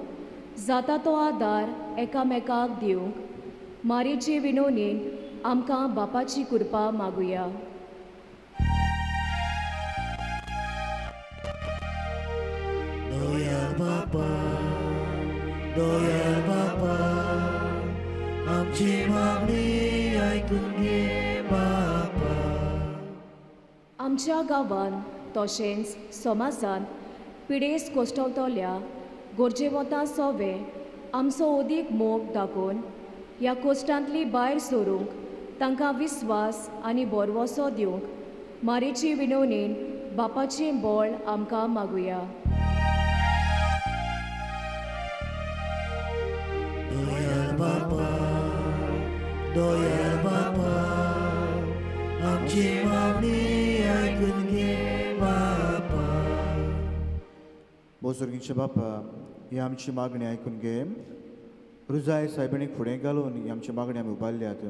[SPEAKER 5] जाता तो आदार एकामेकाक दिवंक मारेचे विनोवणेन आमकां बापाची कृपा मागुया.
[SPEAKER 3] दोयार बापा दोयार बापा आमची मागणी ऐकून घे बापा.
[SPEAKER 5] आमच्या गांवांत तशेंच समाजांत पिडेस कोश्टवतल्या गोरजेवतां सोबे आमचो ओदीक मोग दाखोवन ह्या कोश्टांतली भायर सरूंक तांकां विस्वास आनी बोरवोसो दिवंक मारेची विनोवणेन बापाचें बोळ आमकां मागुया.
[SPEAKER 3] दोयार बापा दोयार बापा आमची मागणी ऐकून घे बापा.
[SPEAKER 2] बोसुर्गीचे बापा ही आमची मागणी आयकून घे. रुजाय सायबिणीक फुडें घालून ही आमची मागणी आमी उबारल्यात.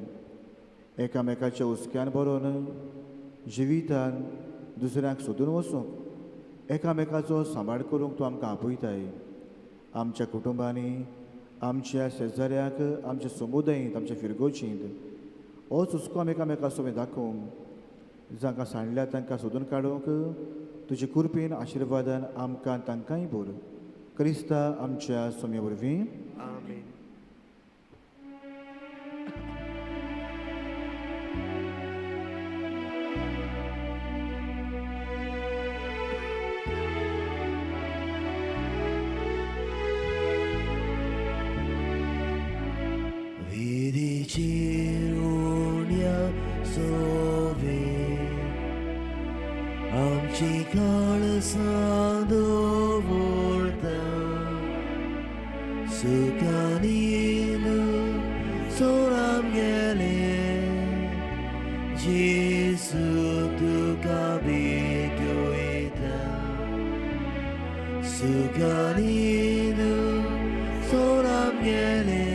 [SPEAKER 2] एकामेकाच्या हुस्क्यान बरोवन जिवितान दुसऱ्यांक सोदून वचूंक एकामेकाचो सांबाळ करूंक तूं आमकां आपयताय. आमच्या कुटुंबांनी आमच्या शेजाऱ्याक आमच्या समुदायींत आमच्या फिरगोचींत होच हुस्को आमी एकामेका सोबे दाखोवंक जांकां सांडल्या तांकां सोदून काडूंक तुजे कृपेन आशिर्वादान आमकां तांकांय बोर. क्रिस्ता आमच्या सोम्या वरवीं
[SPEAKER 7] आमेन.
[SPEAKER 3] विधीचेर उण्या सोबे आमची काळसां दवरता. सुखानील सोराम गेले जेसू तुका भेटोयता. सुखानील सोराम गेले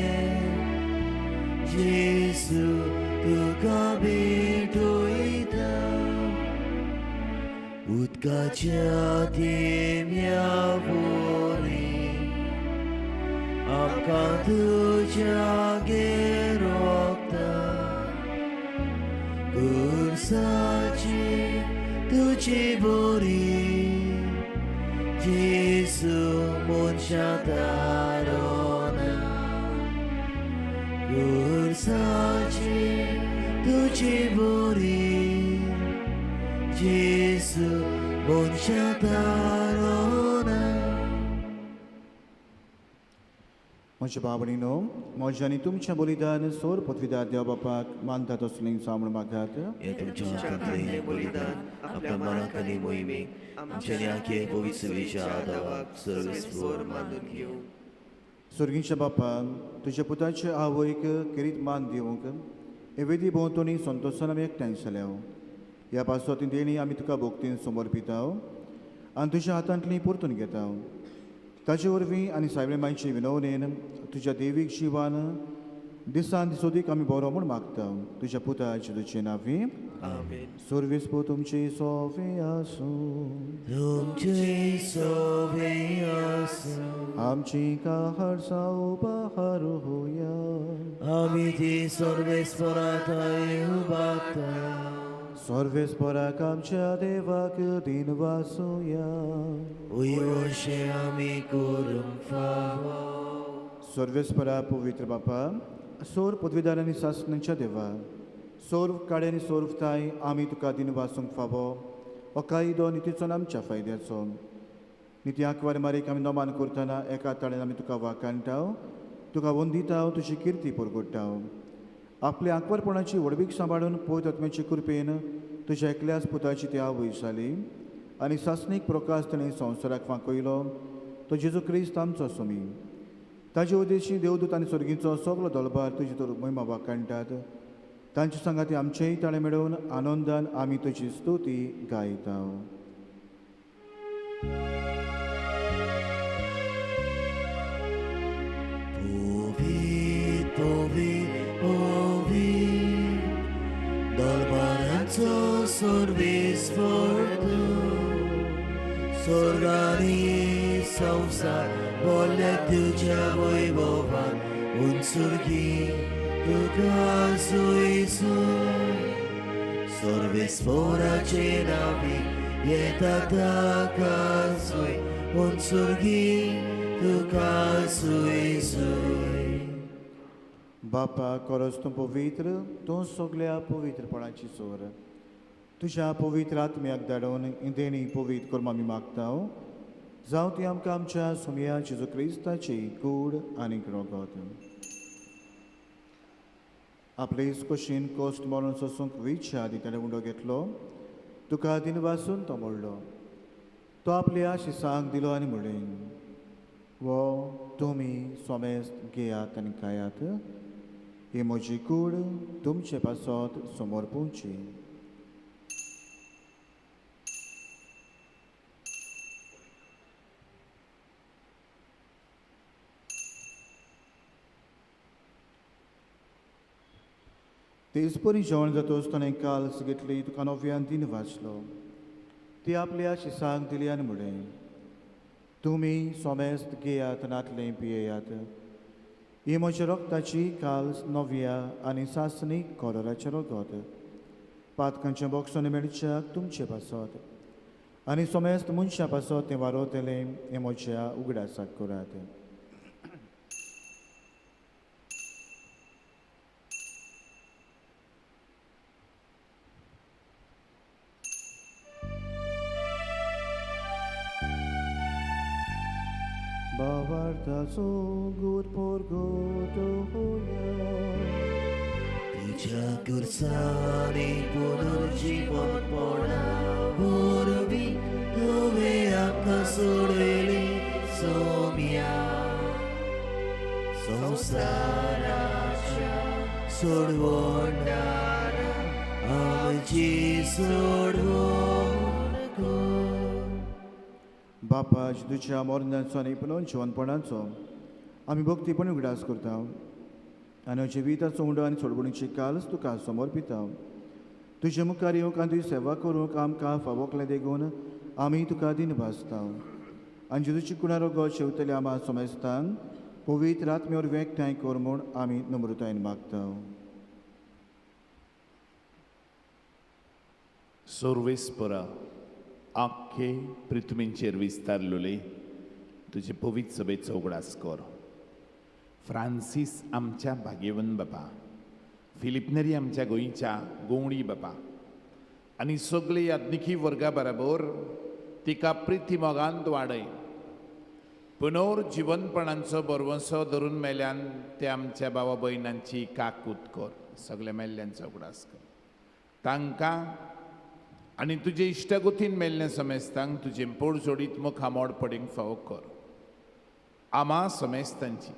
[SPEAKER 3] जेसू तुका भेटोयता. उदकाच्या तेम्या वरी आमकां तुज्या गेरोगता. गुरसाची तुजी बोरी जेसू मनशां दारोना. गुरसाची तुजी बोरी जेसू मनशां दारोना.
[SPEAKER 2] म्हज्या भावणीनो म्हज्या आनी तुमच्या बलिदान सोर पदवीदार देव बापाक मानतात तसलीं सांबाळ मागात.
[SPEAKER 3] हे तुमच्या हातांतलें बलिदान आपल्या मनाक आनी मोहिमेक आमच्या न्याके पवित्र विशा आदाराक सर्वेस्वर मानून घेवं.
[SPEAKER 2] स्वर्गीच्या बापाक तुज्या पुताचे आवयक किरीत मान दिवंक हे वेदी भोंवतणी संतोशान आमी एकठांय जाल्या. ह्या पासवाती देणी आमी तुका भोगतीन समर्पिता आनी तुज्या हातांतली परतून घेता. ताचे वरवीं आनी सायबळे मांयचे विनवणेन तुज्या देवीक जिवान दिसान दिसोदीक आमी बरो म्हूण मागता. तुज्या पुताचे तुजे नांवी
[SPEAKER 7] आमेन.
[SPEAKER 2] सर्वेस्पो तुमचे सोवे आसूं.
[SPEAKER 3] तुमचे सोबे आसूं.
[SPEAKER 2] आमची काळसा उबार होया.
[SPEAKER 3] आमी ती सर्वेस्पराताय उबारता.
[SPEAKER 2] सर्वेस्पराक आमच्या देवाक दिन वासुया.
[SPEAKER 3] उयोशे आमी करूंक फावो.
[SPEAKER 2] सर्वेस्परा पवित्र बापा सोर पदवीदार आनी सासणांच्या देवा सोर्व काडे आनी सोर्वताय आमी तुका दिन वासूंक फावो. हो कायदो नितीचो आमच्या फायद्याचो. निती आंकवार मारीक आमी नोमान करतना एका ताळेन आमी तुका वाकाणटा. तुका वंदिता तुजी किर्ती परगोडटा. आपल्या आंकवारपणाची व्हडवीक सांबाळून पवित्र आत्म्याचे कृपेन तुज्या एकल्याच पुताची ती आवय जाली आनी सासणीक प्रकाश ताणें संवसाराक वांकयलो. तो जेजू क्रिस्त आमचो सोमी. ताजे उद्देशी देवदूत आनी सर्गीचो सगलो दळबार तुजी तर महिमा वाकाणटात. तांचे सांगाती आमचेय ताळे मेळोवन आनंदान आमी तुजी स्तुती गायता.
[SPEAKER 3] Povid, povid, povid, dolmanaco sorvisfordu, sorgani संसार बोलल्या तुझ्या वैभवान उंचुर्गी तुका सोयीसोय सर्वेस्पराचे नावी येता ताका सोय उंचुर्गी तुका सोयीसोय
[SPEAKER 2] बापा कोरोस तूं पवित्र तूं सगळ्या पवित्रपणाची सोर तुझ्या पवित्र आत्म्याक धाडून इंदेणी पवित्र करून आमी मागता जावं ती आमकां आमच्या सुमया जेजू क्रिस्ताची कूड आनी रोगत आपले इस्कोशीन कोस्ट मरून सोसूंक विच्छा दिताणे उंडो घेतलो तुका दिनवासून तो मोडलो तो आपल्या आशिसांक दिलो आनी म्हणलें वो तुमी सोमेस्त घेयात आनी खायात ही म्हजी कूड तुमचे पासत समोर पोवची तेजपरी जेवण जाता आसतना काल्स घेतली तुका नव्यान दिन वाचलो ती आपल्या शिसांक दिली आनी म्हणलें तुमी सोमेस्त घेयात नातलें पियेयात ही म्हज्या रक्ताची काल्स नव्या आनी सासणीक कॉलराचें रगत पातकांच्या बॉक्सांनी मेळच्याक तुमचे पासत आनी सोमेस्त मनशा पासत तें वारोतलें हें म्हज्या उगडासाक करात Bavartaso good por gotoya
[SPEAKER 3] तुझ्या कुर्सानी पुनर्जीवन पडा बोरवी तुवे आमकां सोडयली सोम्या संसाराच्या सोडवणारा आमची सोडवण कर
[SPEAKER 2] बापा तुझ्या मोरणाचो आनी पुनोन जिवनपणाचो आमी भक्तीपण उगडास करता आनी जिविताचो उंडो आनी सोडवणीची काल्स तुका समर्पिता तुजे मुखार येवंक आनी तुजी सेवा करूंक आमकां फावोकलें देगून आमी तुका दिन भासता आनी जेजूची कुणारो गो शेवतले आमा सोमेस्तांक पवित्र आत्म्यावर वेगठांय कर म्हूण आमी नम्रतायेन मागता
[SPEAKER 1] सर्वेस्परा आख्खे पृथ्वींचेर विस्तारलोले तुजे पवित्र सभेचो उगडास कर फ्रांसीस आमच्या भाग्यवन बापा फिलिपनरी आमच्या गोंयच्या गोवणी बापा आनी सगळे याज्ञिकी वर्गा बरोबर तिका प्रिती मोगांत वाडय पुनर्जीवनपणांचो बरवंसो धरून मेल्यान ते आमच्या भावा भयणांची काकूत कर सगळे मेल्ल्यांचो उगडास कर तांकां आनी तुजे इश्टगुतीन मेल्ले समेस्तांक तुजे पोड जोडीत मुख आमोड पडींक फावो कर आमा समेस्तांची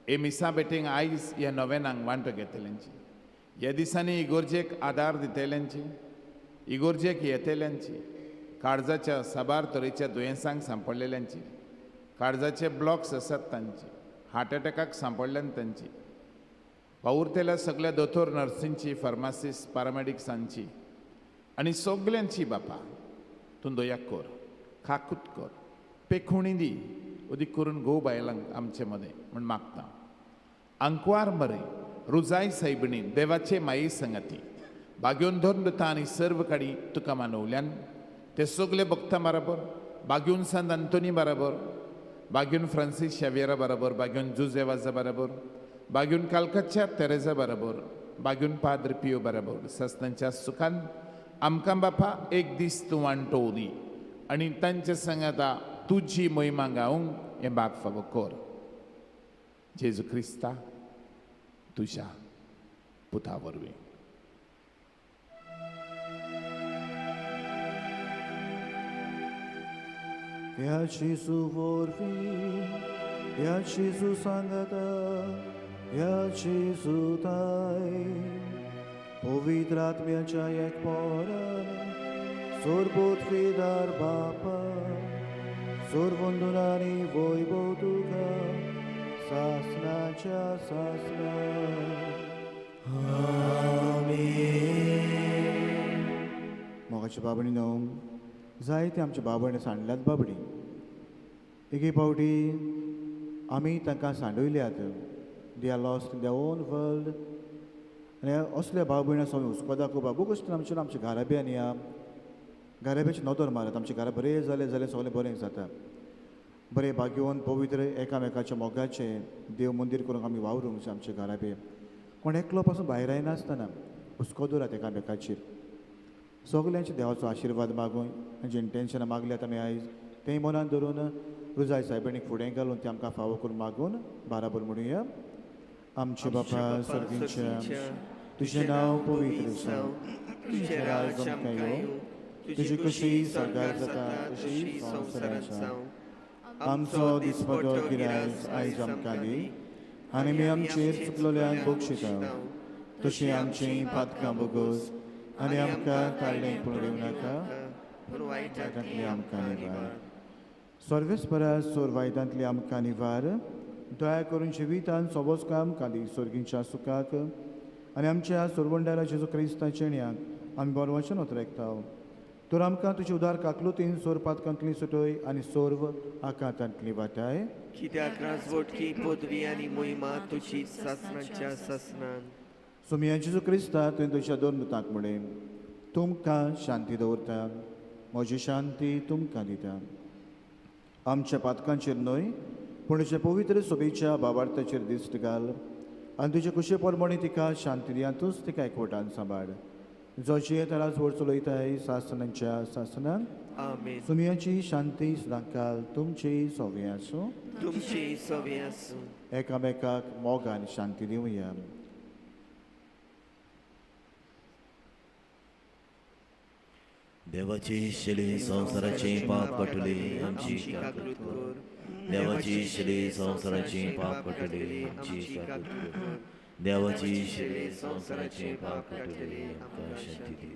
[SPEAKER 1] हे मिसा बेटेंक आयज ह्या नोवेनांक वांटो घेतल्यांची ह्या दिसांनी इगोर्जेक आदार दितेल्यांची इगोर्जेक येतेल्यांची काळजाच्या साबार तरेच्या दुयेंसांक सांपडलेल्यांची काळजाचे ब्लॉक्स आसात तांची हार्ट अटॅकाक सांपडल्यान तांची वावुरतेल्या सगळ्या दोतोर नर्सींची फार्मासिस्ट पॅरामेडिक्सांची आनी सगळ्यांची बापा तूं दया कर खाकूत कर पेखुणी दी उदीक करून गो बायलांक आमचे मदें म्हूण मागता अंकवार मरे रुजाय सायबिणी देवाचे माये संगती बाग्योन धरून दोता आनी सर्व काडी तुका मानवल्यान ते सगळे भक्तां बरोबर बाग्योन सांत आंतोनी बरोबर बाग्योन फ्रांसीस शावियरा बरोबर बाग्योन जुजेवाजा बरोबर बाग्योन कालकत्च्या तेरेजा बरोबर बाग्योन पाद्र पियो बरोबर सस्तांच्या सुखान आमकां बापा एक दीस तूं वांटो दी आनी तांचे सांगाता तुजी महिमा गावंक हें बाग फावो कर जेजू क्रिस्ता तुज्या पुता वरवीं
[SPEAKER 2] ह्या जेजू वरवीं ह्या जेजू सांगाता ह्या जेजू ताय पवित्र आत्म्याच्या एक पोरान सोरबोत वेदार बापा जोर वंदनानी वैभव तुका सासनाच्या सासना. मोगाची बाबणी न्हू जायते आमचे बाबणे सांडल्यात बाबडी. एके फावटी आमी तांकां सांडयल्यात. They are lost in their own world. आनी असल्या भाव भयणां सगळें हुस्को दाखोवपा बूक आसतना आमचे घराब्यान या घराब्याचे नदर मारत. आमचे घरा बरें जालें जाल्यार सगळें बरें जाता. बरें भाग्यवन पवित्र एकामेकाच्या मोगाचे देव मंदीर करूंक आमी वावरूंक जाय. आमचे घराबे कोण एकलो पासून भायर आयनासतना हुस्को दवरात एकामेकाचेर. सगल्यांचे देवाचो आशिर्वाद मागून जें इंटेन्शनां मागल्यात आमी आयज तें मनान धरून रुजाय सायबीणीक फुडें घालून तें आमकां फावो करून मागून बाराबर म्हणुया. आमचे बापा सर्गींच्या तुजें नांव पवित्र जावं. तुजें राज आमकां येवं. तुजी कशी सरकार जाता तशी संवसारांत जावं. आमचो दिसपटो गिराय आयज आमकां दी. आनी आमी आमचेर चुकलोल्यांक बक्षिता तशी आमची पातकां बगोस. आनी आमकां ताळ्ळें पडूं नाका पूण वायटांतली आमकां निवार. स्वर्गस्परा सोर वायटांतली आमकां निवार. दया करून जिवितांत सोबोसका आमकां दी सर्गींच्या सुखाक. आनी आमच्या सोरवंडारा जेजू क्रिस्ताच्या जिण्याक आमी बरें वचन उतरायता. तर आमकां तुजी उदार काकलुतीन सोर पातकांतली सुटय आनी सोर्व आकांतांतली वाटाय.
[SPEAKER 7] कित्याक राजवटकी पदवी आनी मोहिमा तुजी सासणाच्या सासणान.
[SPEAKER 2] सुमिया जेजू क्रिस्ता तुवें तुज्या दोन मुतांक म्हणें तुमकां शांती दवरता. म्हजी शांती तुमकां दिता. आमच्या पातकांचेर न्हय पूण तुज्या पवित्र सोबेच्या भावार्थाचेर दिश्ट घाल. आनी तुजे कुशे परमणी तिका शांती दिया. तूंच तिका एकवटान सांबाळ. जो जियेत राजवट चलयताय सासणांच्या सासणान.
[SPEAKER 7] आमेन.
[SPEAKER 2] सुमियाची शांती सदांकाल तुमची सोबी आसूं.
[SPEAKER 7] तुमची सोबी आसूं.
[SPEAKER 2] एकामेकाक मोगान शांती दिवया.
[SPEAKER 3] देवाची शिली संवसाराची पाप कटली आमची काकूट कर. देवाची शिली संवसाराची पाप कटली आमची काकूट कर. देवाची शिली संवसाराची पाप कटली आमकां शांती दी.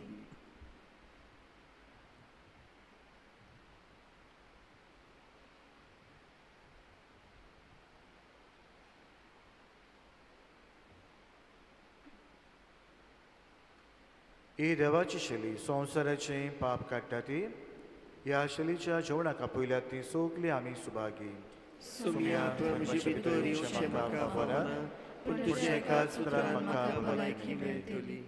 [SPEAKER 2] ही देवाची शैली संवसाराचे पाप काडटा ती. ह्या शैलीच्या जेवणाका पयल्यात ती सोगली आमी सुभागी.
[SPEAKER 7] सुमिया तुवें म्हजे भितर येवचें म्हाका फावना पूण तुज्या एकाच उतरान म्हाका भलायकी मेळटली.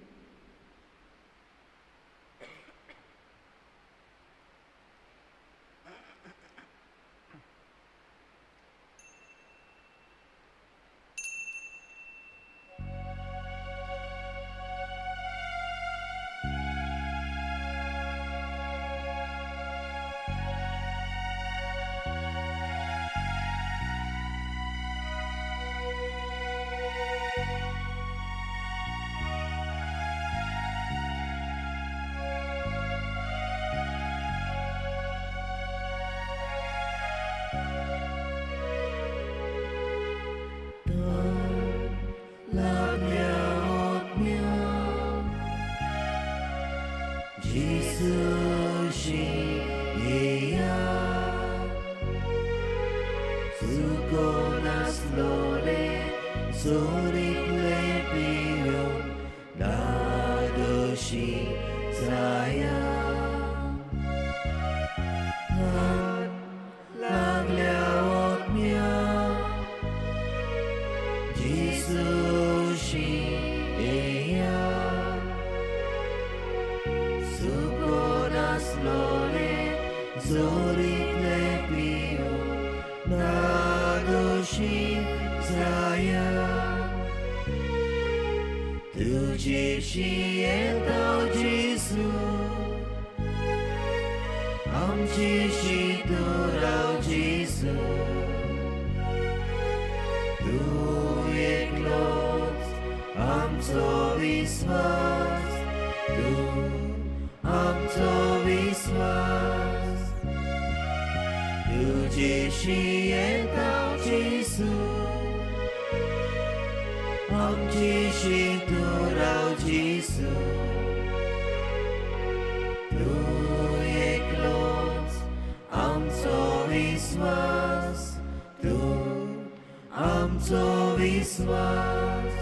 [SPEAKER 3] आमचो विश्वास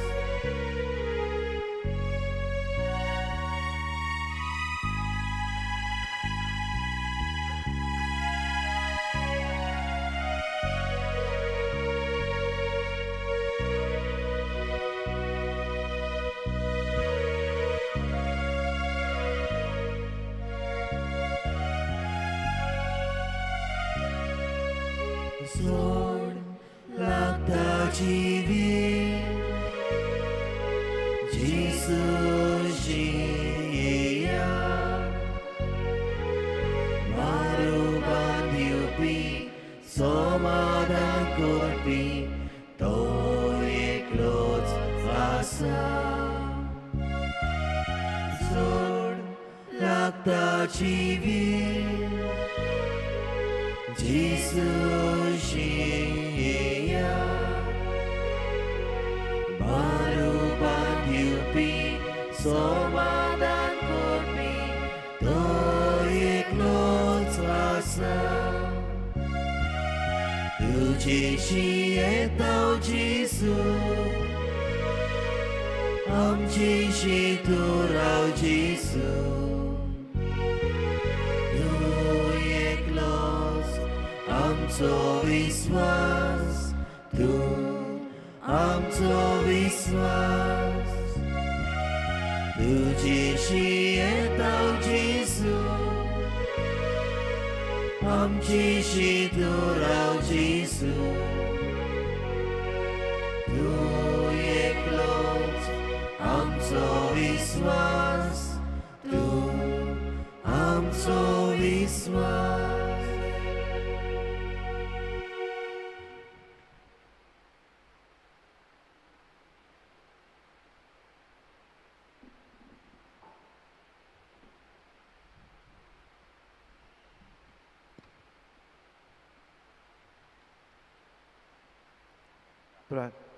[SPEAKER 3] सोड लागताची वीण जेसूशी येया मारुबान दिवपी समाधान करपी तो एकलोच आसा सोड लागताची वीण जेसूशी येया मारुबान दिवपी समाधान करपी तो एकलोच आसा तुजेशी येता जेसू आमचीशी तूं राव जेसू आमचो विश्वास तूं आमचो विश्वास तुजेशी येता जेसू आमचीशी तूं राव जेसू तूं एकलोच आमचो विश्वास तूं आमचो विश्वास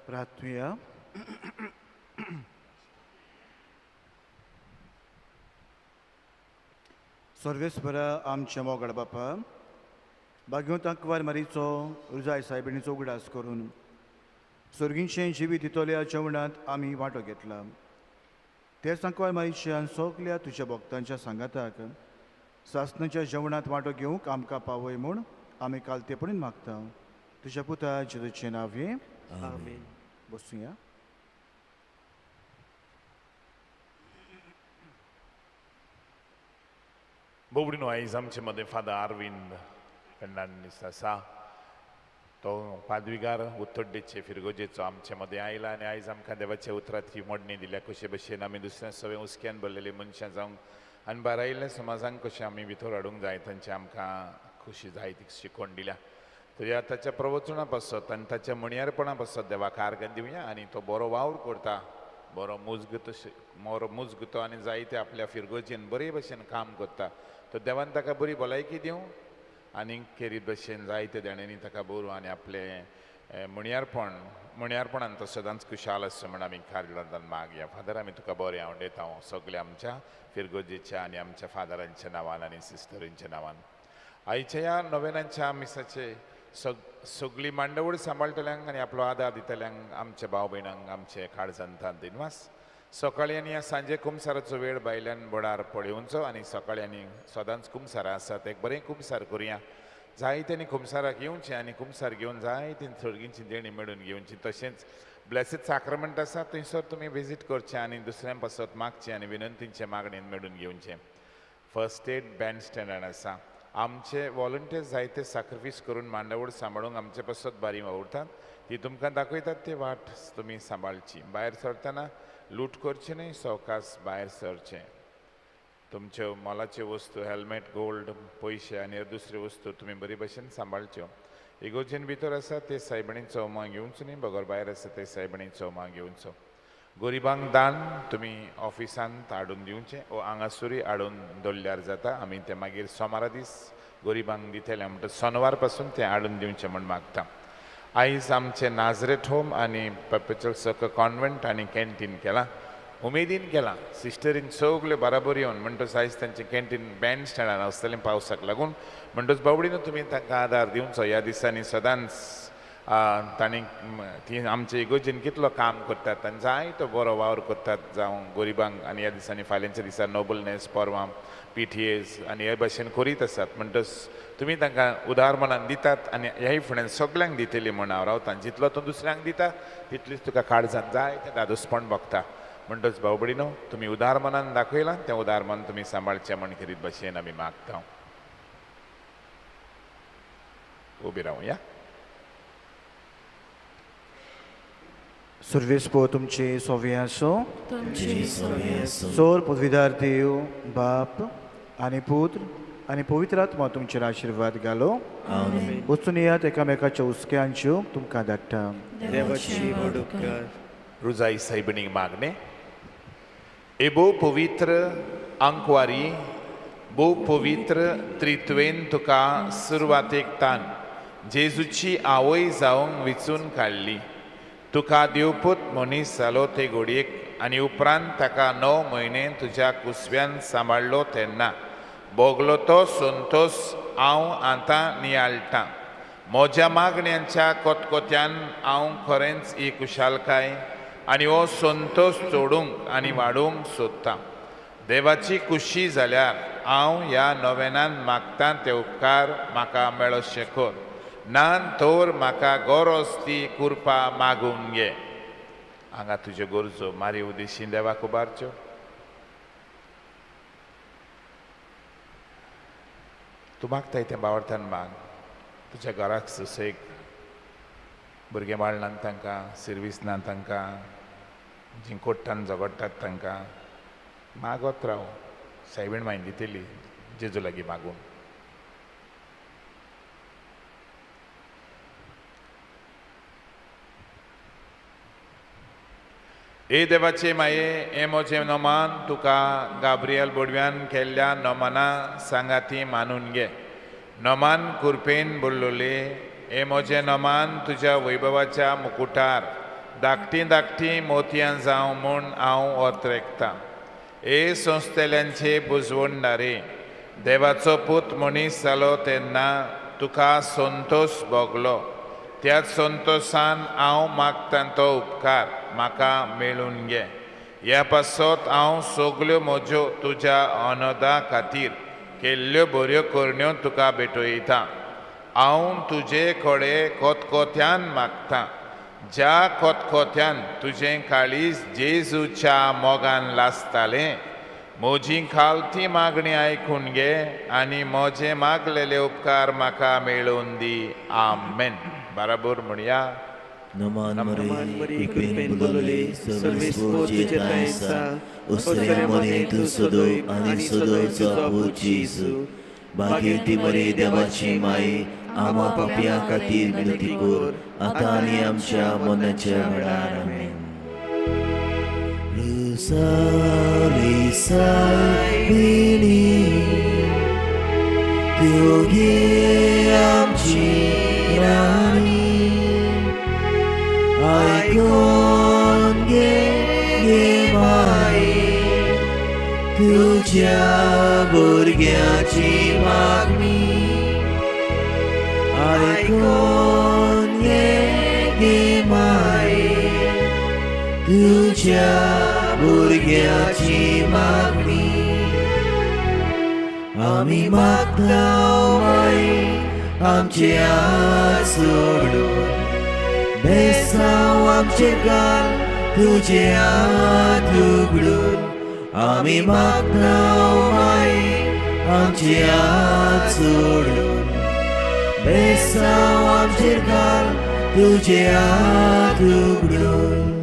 [SPEAKER 2] प्रार्थूया. सर्वेस्परा आमच्या मोगळ बापा भाग्यवंत अंकवार मारीचो रुजाय सायबिणीचो उगडास करून सर्गींचें जिवीत दितोल्या जेवणांत आमी वांटो घेतला. तेच अंकवार मारीच्या सगल्या तुज्या भक्तांच्या सांगाताक सासणाच्या जेवणांत वांटो घेवंक आमकां पावय म्हूण आमी कालतेपणीन मागता. तुज्या पुता जेजूचे नांवे
[SPEAKER 7] आमेन.
[SPEAKER 2] बसूया.
[SPEAKER 1] बोबडीनो आयज आमचे मदें फादर अरविंद फेर्नांडीस आसा. तो पादविकार उत्तोड्डेचे फिरगोजेचो आमचे मदें आयला आनी आयज आमकां देवाच्या उतरांत ही मोडणी दिल्या. कशे भशेन आमी दुसऱ्या सगळे उस्क्यान भरलेली मनशां जावंक आनी भायर आयिल्ल्या समाजांक कशें आमी भितर हाडूंक जाय तांचे आमकां खुशी जाय ती शिकवण दिल्या. तुज्या ताच्या प्रवचना पासत आनी ताच्या मणयारपणा पासत देवाक आर्गां दिवया आनी तो बरो वावर करता, बरो मुजगतो आनी जायते आपल्या फिरगोजेन बरे भशेन काम करता. तो देवान ताका बरी भलायकी दिवं आनी खेरीत भशेन जायते देण्यानी ताका बरो आनी आपले मणयारपणान तो सदांच खुशाल आसचो म्हण आमी खारलांतल्यान मागया. फादर आमी तुका बरें आवडयता सगल्या आमच्या फिरगोजेच्या आनी आमच्या फादरांच्या नांवान आनी सिस्टरींच्या नांवान. आयच्या ह्या नोवेनाच्या मिसाचे सगळी मांडवळ सांबाळटल्यांक आनी आपलो आदार दितल्यांक आमच्या भाव भयणांक आमचे काळजांतान दिनवास. सकाळी आनी सांजे कुमसाराचो वेळ बायल्यान बोडार पळोवचो आनी सकाळी आनी सदांच कुमसारां आसात एक बरें कुमसार करुया. जायत्यांनी कुमसाराक येवचें आनी कुमसार घेवन जायतीं सर्गींची देणी मेळून घेवची. तशेंच ब्लेसीड साक्रमेंट आसा थंयसर तुमी विजीट करचें आनी दुसऱ्यां पासत मागचें आनी विनंतींचे मागणेन मेळून घेवचें. फर्स्ट एड बँड स्टँडार्ड आसा. आमचे वॉलंटियर्स जायते सॅक्रिफीस करून मांडवळ सांबाळूंक आमचे पासत बारी वावुरतात. ती तुमकां दाखयतात ती वाट तुमी सांबाळची. भायर सरतना लूट करची न्हय, सवकास भायर सरचें. तुमच्यो मोलाच्यो वस्तू हेल्मेट, गोल्ड, पयशे आनी दुसऱ्यो वस्तू तुमी बरे भशेन सांबाळच्यो. इगोर्जेन भितर आसा ते सायबणीचो उमाग घेवचो न्ही, बगर भायर आसा ते सायबणीचो उमाग घेवचो. गरिबांक दान तुमी ऑफिसांत हाडून दिवचें वो हांगासरूय हाडून दवरल्यार जाता. आमी ते मागीर सोमारा दीस गरिबांक दितले म्हणटा सोनवार पासून ते हाडून दिवचें म्हण मागता. आयज आमचे नाजरेथ होम आनी पर्पेच्युअल सर्कल कॉन्व्हेंट आनी कॅन्टीन केलां. उमेदीन केलां. सिस्टरीन सगल्यो बराबर येवन म्हणटच आयज तांचें कॅन्टीन बँड स्टँडार आसतलें पावसाक लागून. म्हणटच बावडीन तुमी तांकां आदार दिवचो. ह्या दिसांनी सदांच तांणी ती आमच्या इगोर्जीन कितलो काम करतात आनी जायतो बरो वावर करतात जावं गोरिबांक आनी ह्या दिसांनी फाल्यांच्या दिसा नोबलनेस पोरवां PTAs आनी हे भाशेन करीत आसात म्हणटच तुमी तांकां उदार मनान दितात आनी ह्याय फुडें सगळ्यांक दितली म्हण हांव रावता जितलो तूं दुसऱ्यांक दिता तितलीच तुका काळजान जाय तें दादोसपण भोगता म्हणटच भाऊ भयणीनो तुमी उदार मनान दाखयलां तें उदार मन तुमी सांबाळचें म्हण खेरीत भाशेन आमी मागता उबी रावूं या
[SPEAKER 2] Survispo तुमची सोवी आसो सोर पदवीदार देव बाप आनी पुत्र आनी पवित्र आत्मा तुमचेर आशिर्वाद घालो वचून येयात एकामेकाच्या उस्क्यांच्यो तुमकां धाडटा
[SPEAKER 7] देवाची उपकार
[SPEAKER 1] रुजाई सायबिणीक मागणे ए भोव पवित्र अंकवारी भोव पवित्र त्रित्वेन तुका सुरवातेक तान जेजूची आवय जावंक विचून काडली तुका दिवपूत मनीस जालो ते घडयेक आनी उपरांत ताका 9 म्हयने तुज्या कुसव्यान सांबाळलो तेन्ना भोगलो तो संतोश हांव आतां नियाळटां म्हज्या मागण्यांच्या कोतकोत्यान हांव खरेंच ही कुशालकाय आनी हो संतोश चोडूंक आनी वाडोवंक सोदतां देवाची खुशी जाल्यार हांव ह्या नोवेनान मागतां ते उपकार म्हाका मेळोशे कर नान तोर म्हाका गरज ती कृपा मागून घे हांगा तुज्यो गरजो मारी उद्देशीन देवाक उबारच्यो तूं मागताय तें बावर्थान माग तुज्या घराक सुसेग भुरगे बाळनान तांकां सर्वीस ना तांकां जीं कोट्टान झगडटात तांकां मागत राव सायबीण मागीर दितली जेजू लागीं मागून ए देवाचे माये हे म्हजें नोमान तुका गाब्रियल बोडव्यान केल्ल्या नोमाना सांगाती मानून घे नोमान कुरपेन बुरलोले हे म्हजें नोमान तुज्या वैभवाच्या मुकुटार धाकटी धाकटी मोतयां जावं म्हूण हांव ओतरेकतां हे संस्थेल्यांचे बुजवणदारे देवाचो पूत मनीस जालो तेन्ना तुका संतोश भोगलो त्याच संतोशान हांव मागतां तो उपकार म्हाका मेळून घे ह्या पासत हांव सगल्यो म्हज्यो तुज्या अनोदा खातीर केल्ल्यो बऱ्यो करण्यो तुका भेटयतां हांव तुजे कडेन कोतकोत्यान मागतां ज्या कोतकोत्यान तुजें काळीज जेजूच्या मोगान लासतालें म्हजी खावती मागणी आयकून घे आनी म्हजे मागलेले उपकार म्हाका मेळून दी आमेन बराबर म्हणया
[SPEAKER 3] नमान मरे कृपेन बुलोले सर्वेस्पो तुजे तायसा उसरे मरे तू सदो आनी सदोचो आपूत जेजू भाग्यवती मरे देवाची माये आम्हा पापयां खातीर विनंती कर आतां आनी आमच्या मरणाच्या वेळार आमेन तू घे आमची राणी आयकून घे माये तुझ्या भुरग्याची मागणी आयकून घे माये तुझ्या भुरग्याची मागणी आमी मागता माये आमचे हात सोडून बेसांव आमचे घाल तुजे हात उगडून आमी मागता माये आमचे हात सोडून बेसांव आमचे घाल तुजे हात उगडून